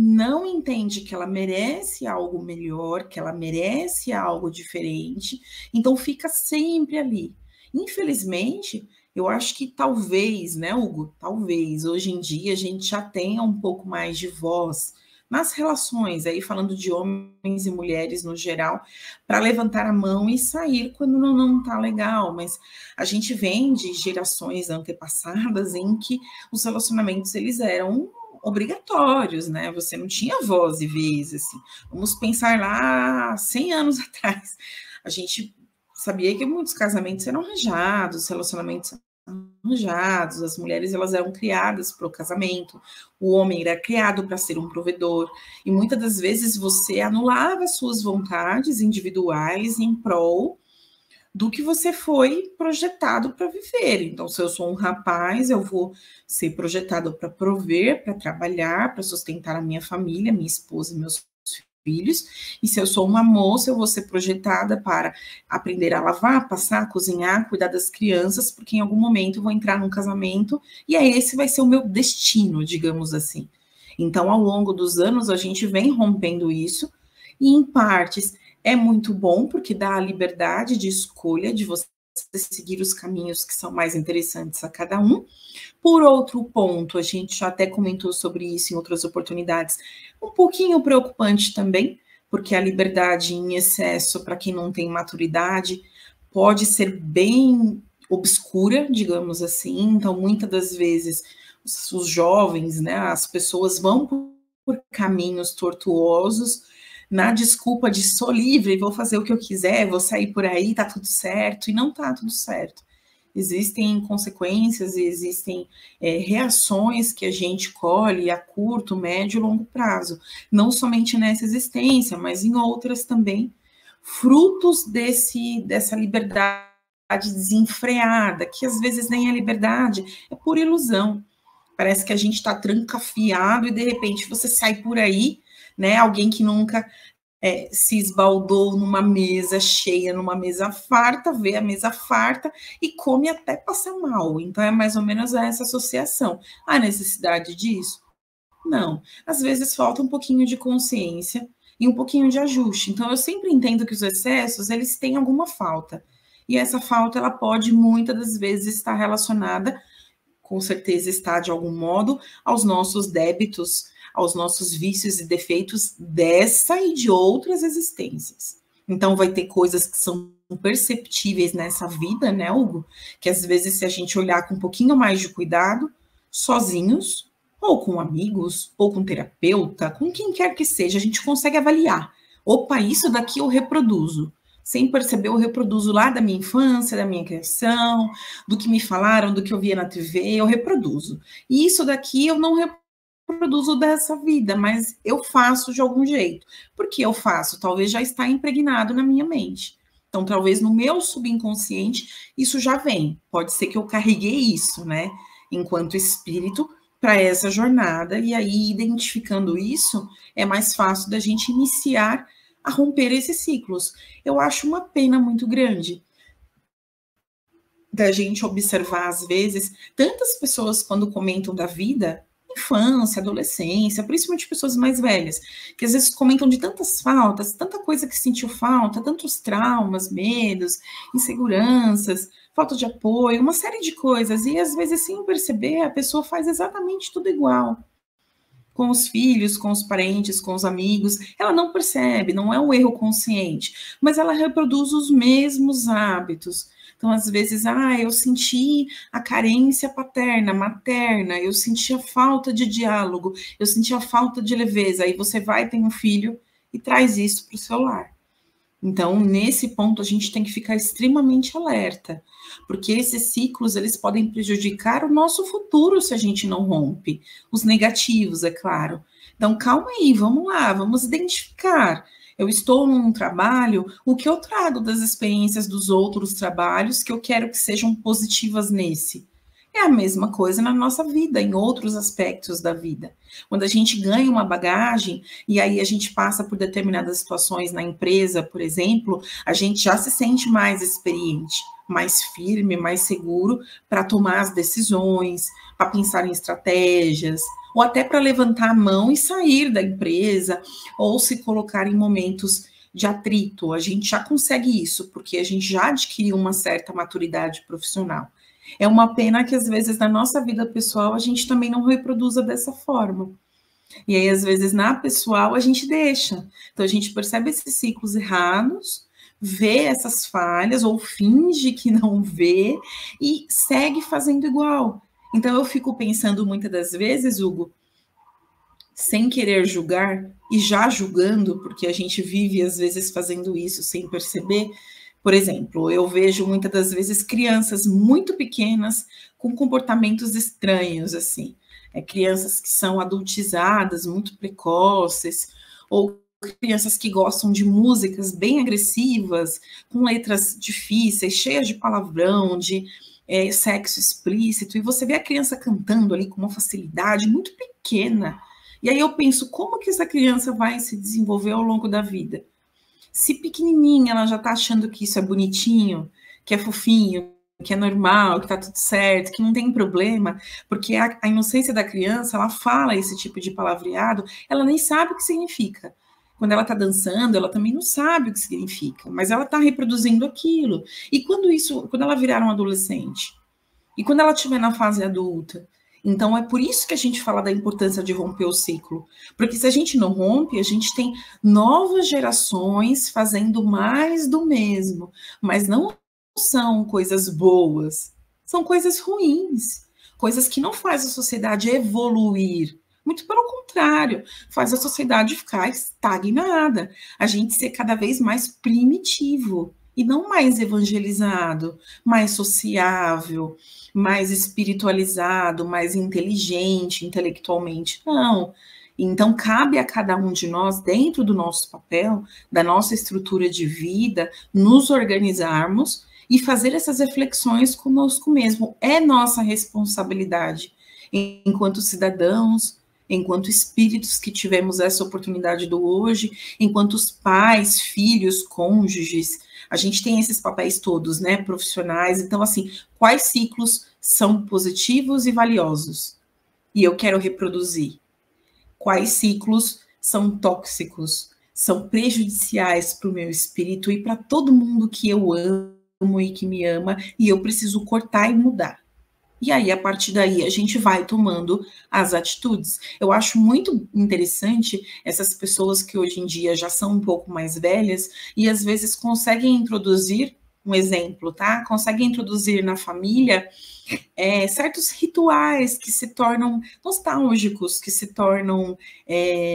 não entende que ela merece algo melhor, que ela merece algo diferente, então fica sempre ali. Infelizmente, eu acho que talvez, né, Hugo, talvez hoje em dia a gente já tenha um pouco mais de voz nas relações, aí falando de homens e mulheres no geral, para levantar a mão e sair quando não tá legal, mas a gente vem de gerações antepassadas em que os relacionamentos eles eram obrigatórios, né? Você não tinha voz e vez, assim. Vamos pensar lá 100 anos atrás. A gente sabia que muitos casamentos eram arranjados, relacionamentos arranjados, as mulheres elas eram criadas para o casamento, o homem era criado para ser um provedor, e muitas das vezes você anulava suas vontades individuais em prol do que você foi projetado para viver. Então, se eu sou um rapaz, eu vou ser projetado para prover, para trabalhar, para sustentar a minha família, minha esposa e meus filhos. E se eu sou uma moça, eu vou ser projetada para aprender a lavar, passar, cozinhar, cuidar das crianças, porque em algum momento eu vou entrar num casamento e aí esse vai ser o meu destino, digamos assim. Então, ao longo dos anos, a gente vem rompendo isso e, em partes, é muito bom, porque dá a liberdade de escolha, de você seguir os caminhos que são mais interessantes a cada um. Por outro ponto, a gente já até comentou sobre isso em outras oportunidades, um pouquinho preocupante também, porque a liberdade em excesso, para quem não tem maturidade, pode ser bem obscura, digamos assim. Então, muitas das vezes, os jovens, né, as pessoas vão por caminhos tortuosos, na desculpa de sou livre, vou fazer o que eu quiser, vou sair por aí, tá tudo certo, e não tá tudo certo. Existem consequências e existem reações que a gente colhe a curto, médio e longo prazo, não somente nessa existência, mas em outras também, frutos dessa liberdade desenfreada, que às vezes nem é liberdade, é por ilusão. Parece que a gente está trancafiado e de repente você sai por aí, né? Alguém que nunca se esbaldou numa mesa cheia, numa mesa farta, vê a mesa farta e come até passar mal. Então, é mais ou menos essa associação. Há necessidade disso? Não. Às vezes falta um pouquinho de consciência e um pouquinho de ajuste. Então, eu sempre entendo que os excessos, eles têm alguma falta. E essa falta, ela pode, muitas das vezes, estar relacionada, com certeza está de algum modo, aos nossos débitos, aos nossos vícios e defeitos dessa e de outras existências. Então, vai ter coisas que são perceptíveis nessa vida, né, Hugo? Que às vezes, se a gente olhar com um pouquinho mais de cuidado, sozinhos, ou com amigos, ou com terapeuta, com quem quer que seja, a gente consegue avaliar. Opa, isso daqui eu reproduzo. Sem perceber, eu reproduzo lá da minha infância, da minha criação, do que me falaram, do que eu via na TV, eu reproduzo. E isso daqui eu não reproduzo dessa vida, mas eu faço de algum jeito. Por que eu faço? Talvez já está impregnado na minha mente. Então, talvez no meu subconsciente isso já vem. Pode ser que eu carreguei isso, né, enquanto espírito, para essa jornada, e aí, identificando isso, é mais fácil da gente iniciar a romper esses ciclos. Eu acho uma pena muito grande da gente observar, às vezes, tantas pessoas quando comentam da vida, infância, adolescência, principalmente pessoas mais velhas, que às vezes comentam de tantas faltas, tanta coisa que sentiu falta, tantos traumas, medos, inseguranças, falta de apoio, uma série de coisas. E às vezes, sem perceber, a pessoa faz exatamente tudo igual. Com os filhos, com os parentes, com os amigos. Ela não percebe, não é um erro consciente, mas ela reproduz os mesmos hábitos. Então, às vezes, eu senti a carência paterna, materna, eu senti a falta de diálogo, eu senti a falta de leveza. Aí você vai, tem um filho e traz isso para o seu lar. Então, nesse ponto, a gente tem que ficar extremamente alerta, porque esses ciclos, eles podem prejudicar o nosso futuro se a gente não rompe. Os negativos, é claro. Então, calma aí, vamos lá, vamos identificar. Eu estou num trabalho, o que eu trago das experiências dos outros trabalhos que eu quero que sejam positivas nesse? É a mesma coisa na nossa vida, em outros aspectos da vida. Quando a gente ganha uma bagagem e aí a gente passa por determinadas situações na empresa, por exemplo, a gente já se sente mais experiente, mais firme, mais seguro para tomar as decisões, para pensar em estratégias, ou até para levantar a mão e sair da empresa, ou se colocar em momentos de atrito. A gente já consegue isso, porque a gente já adquiriu uma certa maturidade profissional. É uma pena que, às vezes, na nossa vida pessoal, a gente também não reproduza dessa forma. E aí, às vezes, na pessoal, a gente deixa. Então, a gente percebe esses ciclos errados, vê essas falhas, ou finge que não vê, e segue fazendo igual. Então, eu fico pensando muitas das vezes, Hugo, sem querer julgar, e já julgando, porque a gente vive, às vezes, fazendo isso sem perceber. Por exemplo, eu vejo muitas das vezes crianças muito pequenas com comportamentos estranhos, assim. Crianças que são adultizadas, muito precoces, ou crianças que gostam de músicas bem agressivas, com letras difíceis, cheias de palavrão, de sexo explícito, e você vê a criança cantando ali com uma facilidade muito pequena. E aí eu penso, como que essa criança vai se desenvolver ao longo da vida? Se pequenininha ela já está achando que isso é bonitinho, que é fofinho, que é normal, que está tudo certo, que não tem problema, porque a inocência da criança, ela fala esse tipo de palavreado, ela nem sabe o que significa. Quando ela está dançando, ela também não sabe o que significa, mas ela está reproduzindo aquilo. E quando ela virar um adolescente, e quando ela estiver na fase adulta, então, é por isso que a gente fala da importância de romper o ciclo. Porque se a gente não rompe, a gente tem novas gerações fazendo mais do mesmo. Mas não são coisas boas, são coisas ruins. Coisas que não fazem a sociedade evoluir. Muito pelo contrário, faz a sociedade ficar estagnada. A gente ser cada vez mais primitivo e não mais evangelizado, mais sociável, mais espiritualizado, mais inteligente intelectualmente. Não. Então, cabe a cada um de nós, dentro do nosso papel, da nossa estrutura de vida, nos organizarmos e fazer essas reflexões conosco mesmo. É nossa responsabilidade, enquanto cidadãos, enquanto espíritos que tivemos essa oportunidade do hoje, enquanto pais, filhos, cônjuges. A gente tem esses papéis todos, né, profissionais. Então, assim, quais ciclos são positivos e valiosos? E eu quero reproduzir. Quais ciclos são tóxicos, são prejudiciais para o meu espírito e para todo mundo que eu amo e que me ama, e eu preciso cortar e mudar. E aí, a partir daí, a gente vai tomando as atitudes. Eu acho muito interessante essas pessoas que hoje em dia já são um pouco mais velhas e às vezes conseguem introduzir, um exemplo, tá? Conseguem introduzir na família certos rituais que se tornam nostálgicos, que se tornam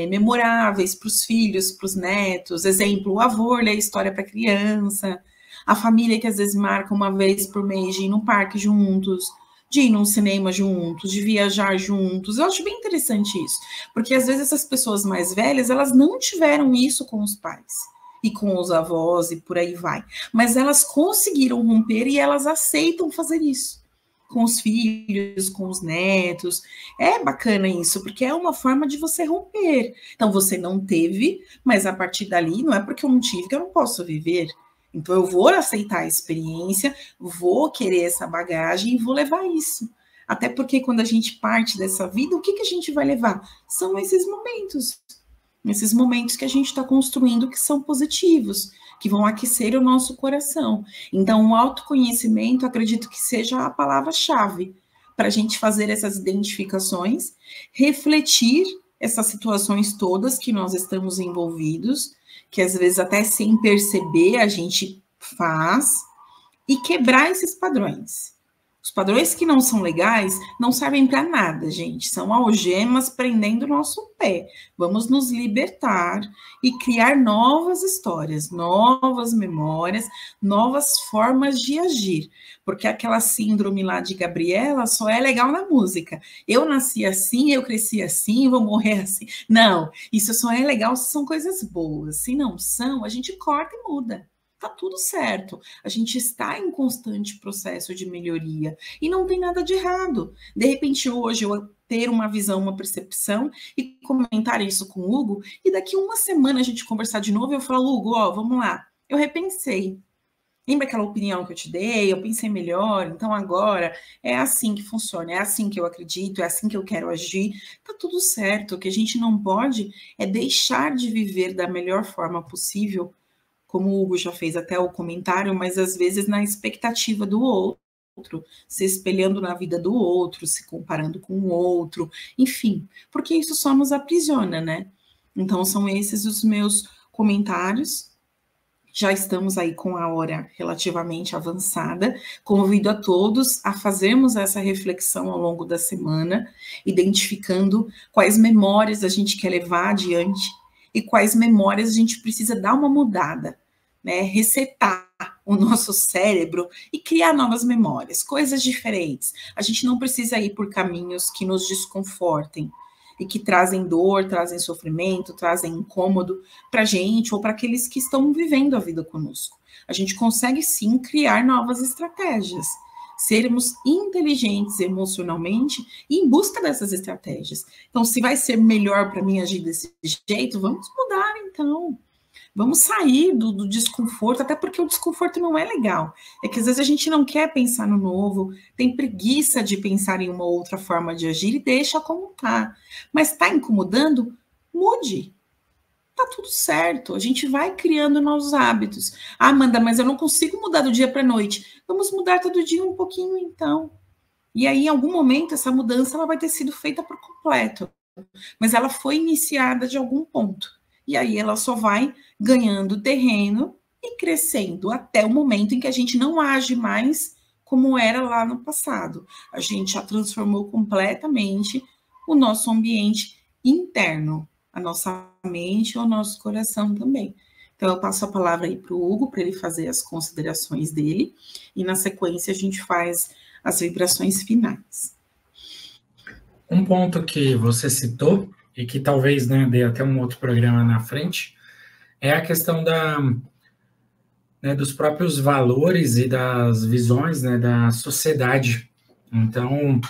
memoráveis para os filhos, para os netos. Exemplo, o avô lê a história para a criança, a família que às vezes marca uma vez por mês de ir num parque juntos, de ir num cinema juntos, de viajar juntos. Eu acho bem interessante isso, porque às vezes essas pessoas mais velhas, elas não tiveram isso com os pais e com os avós e por aí vai, mas elas conseguiram romper e elas aceitam fazer isso com os filhos, com os netos. É bacana isso, porque é uma forma de você romper. Então você não teve, mas a partir dali, não é porque eu não tive que eu não posso viver. Então, eu vou aceitar a experiência, vou querer essa bagagem e vou levar isso. Até porque quando a gente parte dessa vida, o que a gente vai levar? São esses momentos nesses momentos que a gente está construindo que são positivos, que vão aquecer o nosso coração. Então, o autoconhecimento, acredito que seja a palavra-chave para a gente fazer essas identificações, refletir essas situações todas que nós estamos envolvidos, que às vezes até sem perceber a gente faz, e quebrar esses padrões. Os padrões que não são legais não servem para nada, gente. São algemas prendendo o nosso pé. Vamos nos libertar e criar novas histórias, novas memórias, novas formas de agir. Porque aquela síndrome lá de Gabriela só é legal na música. Eu nasci assim, eu cresci assim, vou morrer assim. Não, isso só é legal se são coisas boas. Se não são, a gente corta e muda. Tá tudo certo. A gente está em constante processo de melhoria e não tem nada de errado. De repente, hoje eu ter uma visão, uma percepção e comentar isso com o Hugo, e daqui uma semana a gente conversar de novo e eu falo, Hugo, ó, vamos lá. Eu repensei. Lembra aquela opinião que eu te dei? Eu pensei melhor, então agora é assim que funciona, é assim que eu acredito, é assim que eu quero agir. Tá tudo certo. O que a gente não pode é deixar de viver da melhor forma possível, como o Hugo já fez até o comentário, mas às vezes na expectativa do outro, se espelhando na vida do outro, se comparando com o outro, enfim, porque isso só nos aprisiona, né? Então são esses os meus comentários. Já estamos aí com a hora relativamente avançada. Convido a todos a fazermos essa reflexão ao longo da semana, identificando quais memórias a gente quer levar adiante e quais memórias a gente precisa dar uma mudada, né? Resetar o nosso cérebro e criar novas memórias, coisas diferentes. A gente não precisa ir por caminhos que nos desconfortem e que trazem dor, trazem sofrimento, trazem incômodo para a gente ou para aqueles que estão vivendo a vida conosco. A gente consegue sim criar novas estratégias, sermos inteligentes emocionalmente e em busca dessas estratégias. Então, se vai ser melhor para mim agir desse jeito, vamos mudar então. Vamos sair do desconforto, até porque o desconforto não é legal. É que às vezes a gente não quer pensar no novo, tem preguiça de pensar em uma outra forma de agir e deixa como tá. Mas está incomodando? Mude. Tá tudo certo. A gente vai criando novos hábitos. Ah, Amanda, mas eu não consigo mudar do dia para a noite. Vamos mudar todo dia um pouquinho, então. E aí, em algum momento, essa mudança ela vai ter sido feita por completo. Mas ela foi iniciada de algum ponto. E aí ela só vai ganhando terreno e crescendo até o momento em que a gente não age mais como era lá no passado. A gente já transformou completamente o nosso ambiente interno, a nossa mente e o nosso coração também. Então eu passo a palavra aí para o Hugo, para ele fazer as considerações dele, e na sequência a gente faz as vibrações finais. Um ponto que você citou, e que talvez, né, dê até um outro programa na frente, é a questão dos próprios valores e das visões, né, da sociedade. Então,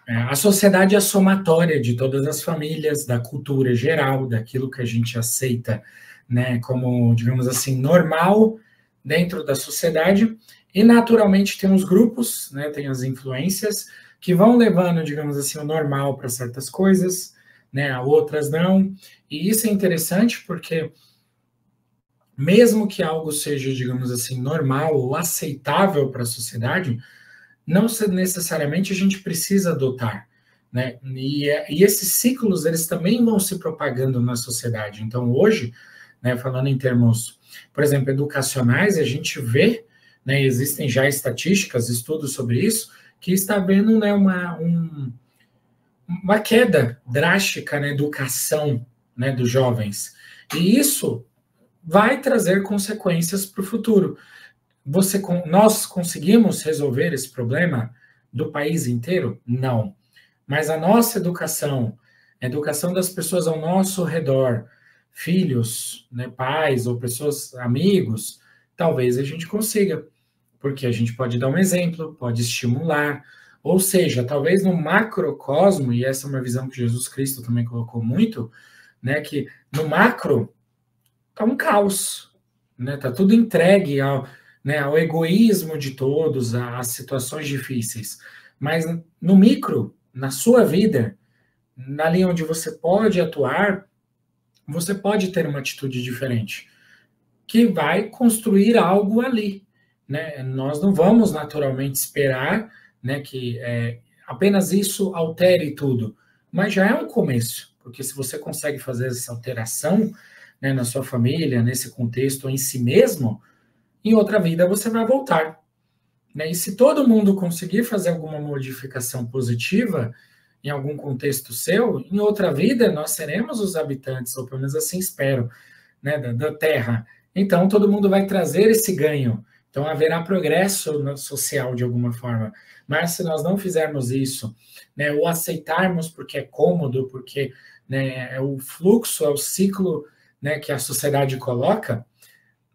a sociedade é a somatória de todas as famílias, da cultura geral, daquilo que a gente aceita, né, como, digamos assim, normal dentro da sociedade, e naturalmente tem os grupos, né, tem as influências, que vão levando, digamos assim, o normal para certas coisas, né, outras não, e isso é interessante porque mesmo que algo seja, digamos assim, normal ou aceitável para a sociedade, não necessariamente a gente precisa adotar, né, e esses ciclos, eles também vão se propagando na sociedade. Então hoje, né, falando em termos, por exemplo, educacionais, a gente vê, né, existem já estatísticas, estudos sobre isso, que está havendo, né, uma queda drástica na educação, né, dos jovens. E isso vai trazer consequências para o futuro. Nós conseguimos resolver esse problema do país inteiro? Não. Mas a nossa educação, a educação das pessoas ao nosso redor, filhos, né, pais ou pessoas, amigos, talvez a gente consiga. Porque a gente pode dar um exemplo, pode estimular. Ou seja, talvez no macrocosmo, e essa é uma visão que Jesus Cristo também colocou muito, né, que no macro está um caos, né, está tudo entregue ao egoísmo de todos, às situações difíceis. Mas no micro, na sua vida, ali onde você pode atuar, você pode ter uma atitude diferente, que vai construir algo ali, né? Nós não vamos naturalmente esperar, né, que apenas isso altere tudo, mas já é um começo, porque se você consegue fazer essa alteração, né, na sua família, nesse contexto, em si mesmo, em outra vida você vai voltar, né? E se todo mundo conseguir fazer alguma modificação positiva em algum contexto seu, em outra vida nós seremos os habitantes, ou pelo menos assim espero, né, da Terra. Então todo mundo vai trazer esse ganho. Então haverá progresso social de alguma forma. Mas se nós não fizermos isso, né, ou aceitarmos porque é cômodo, porque, né, é o fluxo, é o ciclo, né, que a sociedade coloca,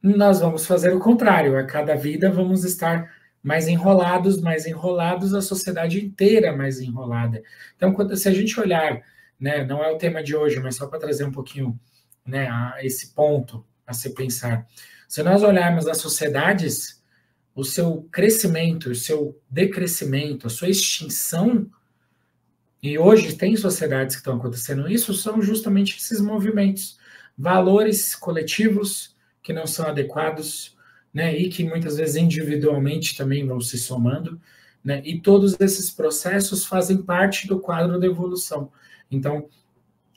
nós vamos fazer o contrário. A cada vida vamos estar mais enrolados, a sociedade inteira mais enrolada. Então, se a gente olhar, né, não é o tema de hoje, mas só para trazer um pouquinho, né, esse ponto a se pensar. Se nós olharmos as sociedades, o seu crescimento, o seu decrescimento, a sua extinção, e hoje tem sociedades que estão acontecendo isso, são justamente esses movimentos, valores coletivos que não são adequados, né, e que muitas vezes individualmente também vão se somando, né, e todos esses processos fazem parte do quadro da evolução. Então,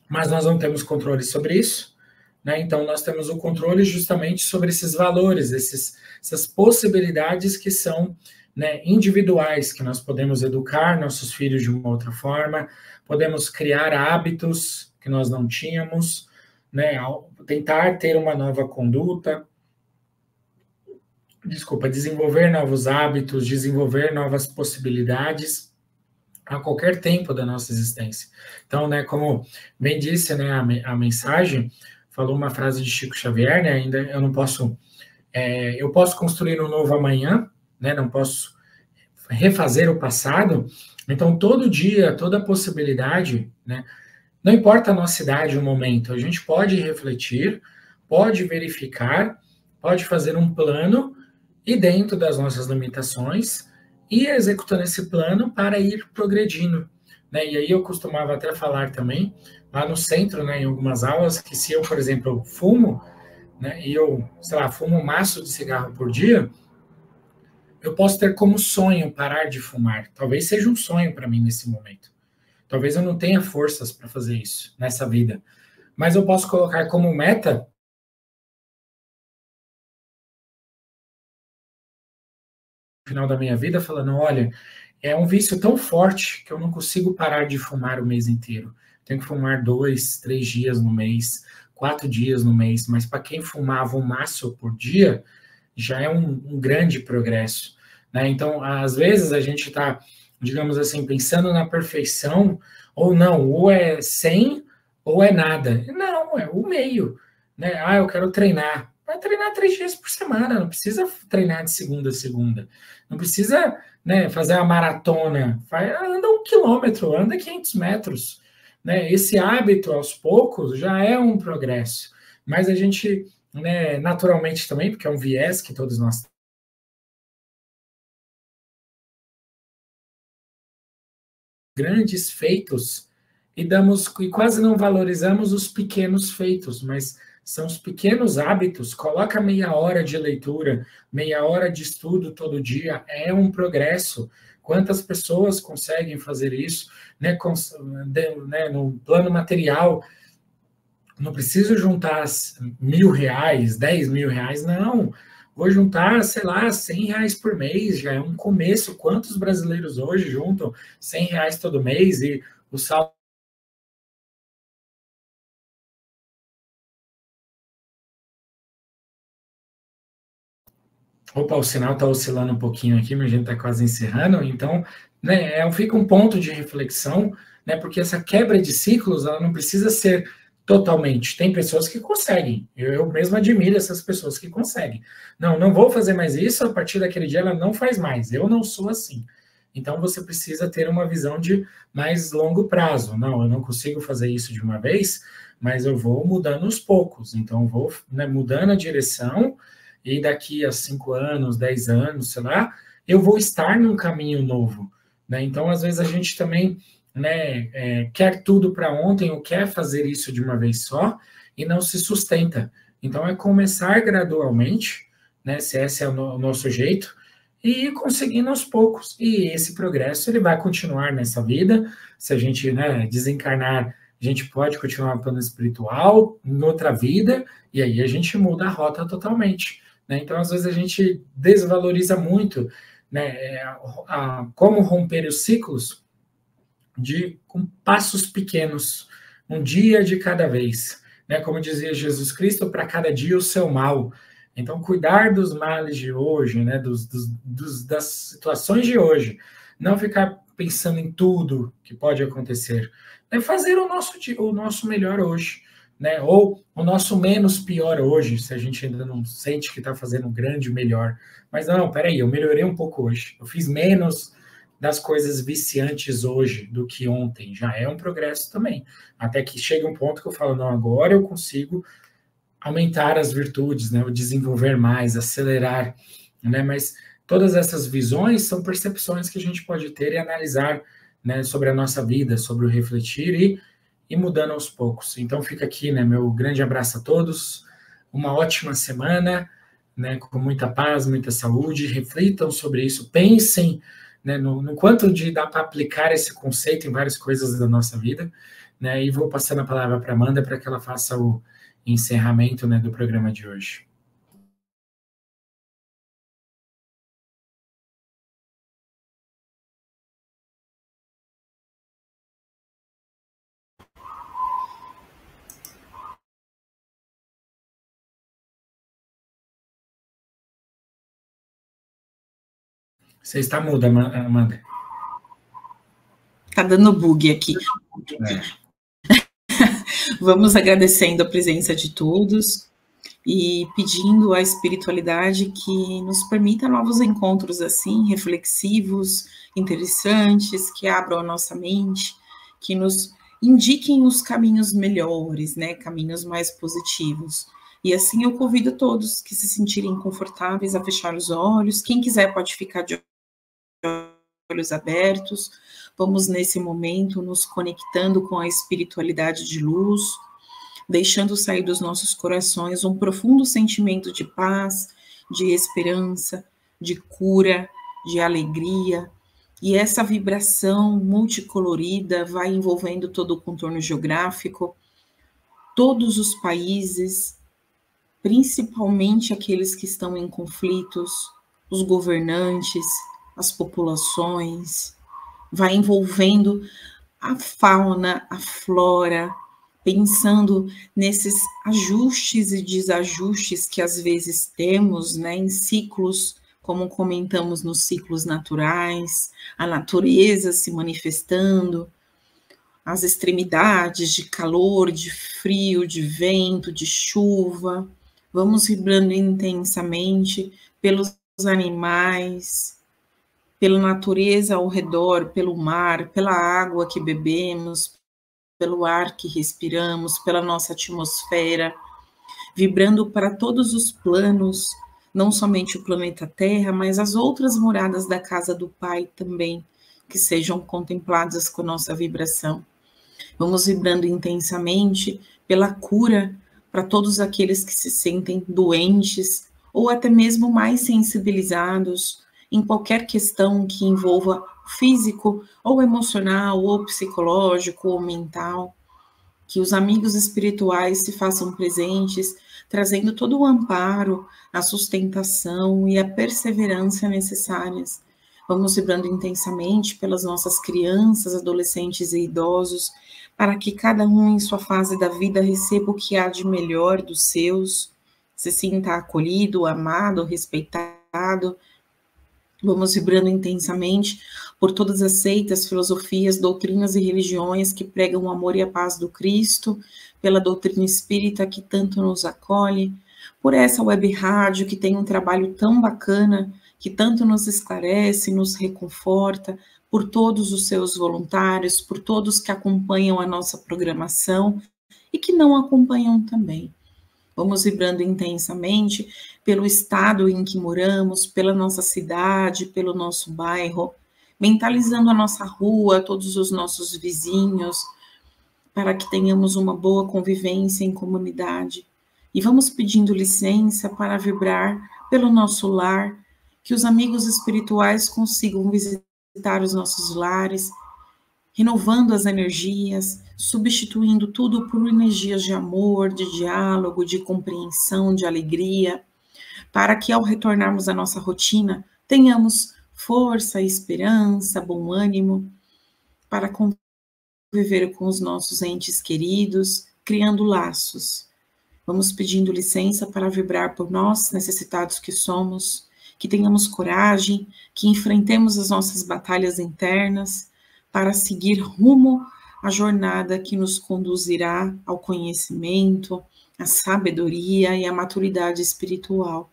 mas nós não temos controle sobre isso, né, então nós temos o controle justamente sobre esses valores, essas possibilidades que são, né, individuais, que nós podemos educar nossos filhos de uma outra forma, podemos criar hábitos que nós não tínhamos, né, tentar ter uma nova conduta, desenvolver novos hábitos, desenvolver novas possibilidades a qualquer tempo da nossa existência. Então, né, como bem disse, né, a mensagem, falou uma frase de Chico Xavier, né, ainda eu não posso, eu posso construir um novo amanhã, né, não posso refazer o passado, então todo dia, toda possibilidade, né, não importa a nossa idade, o momento, a gente pode refletir, pode verificar, pode fazer um plano, e dentro das nossas limitações, ir executando esse plano para ir progredindo, né? E aí eu costumava até falar também, lá no centro, né, em algumas aulas, que se eu, por exemplo, fumo, né, e eu, sei lá, fumo um maço de cigarro por dia, eu posso ter como sonho parar de fumar. Talvez seja um sonho para mim nesse momento. Talvez eu não tenha forças para fazer isso nessa vida. Mas eu posso colocar como meta final da minha vida, falando, olha, é um vício tão forte que eu não consigo parar de fumar o mês inteiro. Tenho que fumar 2, 3 dias no mês, 4 dias no mês, mas para quem fumava um maço por dia, já é um grande progresso, né? Então, às vezes a gente está, digamos assim, pensando na perfeição, ou não, ou é 100 ou é nada. Não, é o meio, né? Ah, eu quero treinar. Vai treinar 3 dias por semana, não precisa treinar de segunda a segunda. Não precisa, né, fazer uma maratona. Anda 1 quilômetro, anda 500 metros. Né? Esse hábito, aos poucos, já é um progresso. Mas a gente, né, naturalmente também, porque é um viés que todos nós temos, grandes feitos e quase não valorizamos os pequenos feitos, mas são os pequenos hábitos. Coloca meia hora de leitura, meia hora de estudo todo dia, é um progresso. Quantas pessoas conseguem fazer isso, né, no plano material? Não preciso juntar R$1.000, R$10.000, não. Vou juntar, sei lá, R$100 por mês, já é um começo. Quantos brasileiros hoje juntam R$100 todo mês e o salário... Opa, o sinal está oscilando um pouquinho aqui, mas a gente está quase encerrando. Então, né, fica um ponto de reflexão, né, porque essa quebra de ciclos, ela não precisa ser totalmente. Tem pessoas que conseguem. Eu mesmo admiro essas pessoas que conseguem. Não vou fazer mais isso, a partir daquele dia ela não faz mais. Eu não sou assim. Então, você precisa ter uma visão de mais longo prazo. Não, eu não consigo fazer isso de uma vez, mas eu vou mudando aos poucos. Então, vou, né, mudando a direção, e daqui a 5 anos, 10 anos, sei lá, eu vou estar num caminho novo, né? Então, às vezes, a gente também, né, quer tudo para ontem, ou quer fazer isso de uma vez só, e não se sustenta. Então, é começar gradualmente, né, se esse é o nosso jeito, e ir conseguindo aos poucos. E esse progresso ele vai continuar nessa vida. Se a gente, né, desencarnar, a gente pode continuar no plano espiritual, em outra vida, e aí a gente muda a rota totalmente. Né? Então, às vezes, a gente desvaloriza muito, né, como romper os ciclos com passos pequenos, um dia de cada vez. Né? Como dizia Jesus Cristo, para cada dia o seu mal. Então, cuidar dos males de hoje, né, das situações de hoje, não ficar pensando em tudo que pode acontecer, é fazer o nosso melhor hoje, né, ou o nosso menos pior hoje, se a gente ainda não sente que está fazendo um grande melhor. Mas não, peraí, eu melhorei um pouco hoje, eu fiz menos das coisas viciantes hoje do que ontem, já é um progresso também, até que chega um ponto que eu falo, não, agora eu consigo aumentar as virtudes, né, o desenvolver mais, acelerar, né, mas todas essas visões são percepções que a gente pode ter e analisar, né, sobre a nossa vida, sobre o refletir e mudando aos poucos. Então fica aqui, né, meu grande abraço a todos, uma ótima semana, né, com muita paz, muita saúde, reflitam sobre isso, pensem, né, no quanto dá para aplicar esse conceito em várias coisas da nossa vida, né, e vou passando a palavra para a Amanda para que ela faça o encerramento, né, do programa de hoje. Você está muda, Amanda. Tá dando bug aqui. Vamos agradecendo a presença de todos e pedindo à espiritualidade que nos permita novos encontros assim, reflexivos, interessantes, que abram a nossa mente, que nos indiquem os caminhos melhores, né, caminhos mais positivos. E assim eu convido todos que se sentirem confortáveis a fechar os olhos. Quem quiser pode ficar de olhos abertos. Vamos, nesse momento, nos conectando com a espiritualidade de luz, deixando sair dos nossos corações um profundo sentimento de paz, de esperança, de cura, de alegria. E essa vibração multicolorida vai envolvendo todo o contorno geográfico, todos os países, principalmente aqueles que estão em conflitos, os governantes, as populações, vai envolvendo a fauna, a flora, pensando nesses ajustes e desajustes que às vezes temos, né, em ciclos, como comentamos nos ciclos naturais, a natureza se manifestando, as extremidades de calor, de frio, de vento, de chuva. Vamos vibrando intensamente pelos animais, pela natureza ao redor, pelo mar, pela água que bebemos, pelo ar que respiramos, pela nossa atmosfera, vibrando para todos os planos, não somente o planeta Terra, mas as outras moradas da casa do Pai também, que sejam contempladas com nossa vibração. Vamos vibrando intensamente pela cura para todos aqueles que se sentem doentes ou até mesmo mais sensibilizados em qualquer questão que envolva físico ou emocional ou psicológico ou mental. Que os amigos espirituais se façam presentes, trazendo todo o amparo, a sustentação e a perseverança necessárias. Vamos vibrando intensamente pelas nossas crianças, adolescentes e idosos, para que cada um em sua fase da vida receba o que há de melhor dos seus, se sinta acolhido, amado, respeitado. Vamos vibrando intensamente por todas as seitas, filosofias, doutrinas e religiões que pregam o amor e a paz do Cristo, pela doutrina espírita que tanto nos acolhe, por essa web rádio que tem um trabalho tão bacana, que tanto nos esclarece, nos reconforta, por todos os seus voluntários, por todos que acompanham a nossa programação e que não acompanham também. Vamos vibrando intensamente pelo estado em que moramos, pela nossa cidade, pelo nosso bairro, mentalizando a nossa rua, todos os nossos vizinhos, para que tenhamos uma boa convivência em comunidade. E vamos pedindo licença para vibrar pelo nosso lar, que os amigos espirituais consigam visitar os nossos lares, renovando as energias, substituindo tudo por energias de amor, de diálogo, de compreensão, de alegria, para que ao retornarmos à nossa rotina, tenhamos força, esperança, bom ânimo, para conviver com os nossos entes queridos, criando laços. Vamos pedindo licença para vibrar por nós, necessitados que somos, que tenhamos coragem, que enfrentemos as nossas batalhas internas, para seguir rumo à jornada que nos conduzirá ao conhecimento, à sabedoria e à maturidade espiritual.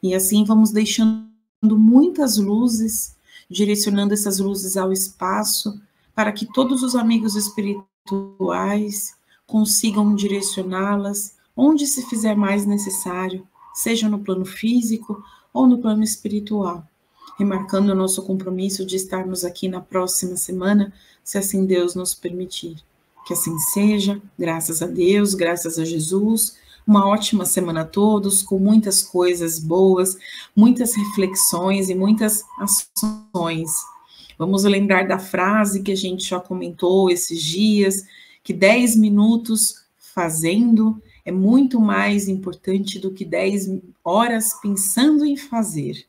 E assim vamos deixando muitas luzes, direcionando essas luzes ao espaço, para que todos os amigos espirituais consigam direcioná-las onde se fizer mais necessário, seja no plano físico ou no plano espiritual. Remarcando o nosso compromisso de estarmos aqui na próxima semana, se assim Deus nos permitir. Que assim seja, graças a Deus, graças a Jesus. Uma ótima semana a todos, com muitas coisas boas, muitas reflexões e muitas ações. Vamos lembrar da frase que a gente já comentou esses dias, que 10 minutos fazendo é muito mais importante do que 10 horas pensando em fazer.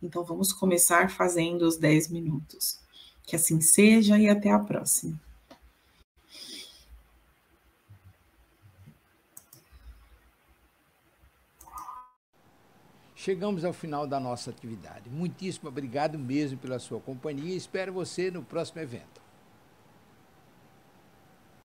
Então, vamos começar fazendo os 10 minutos. Que assim seja e até a próxima. Chegamos ao final da nossa atividade. Muitíssimo obrigado mesmo pela sua companhia e espero você no próximo evento.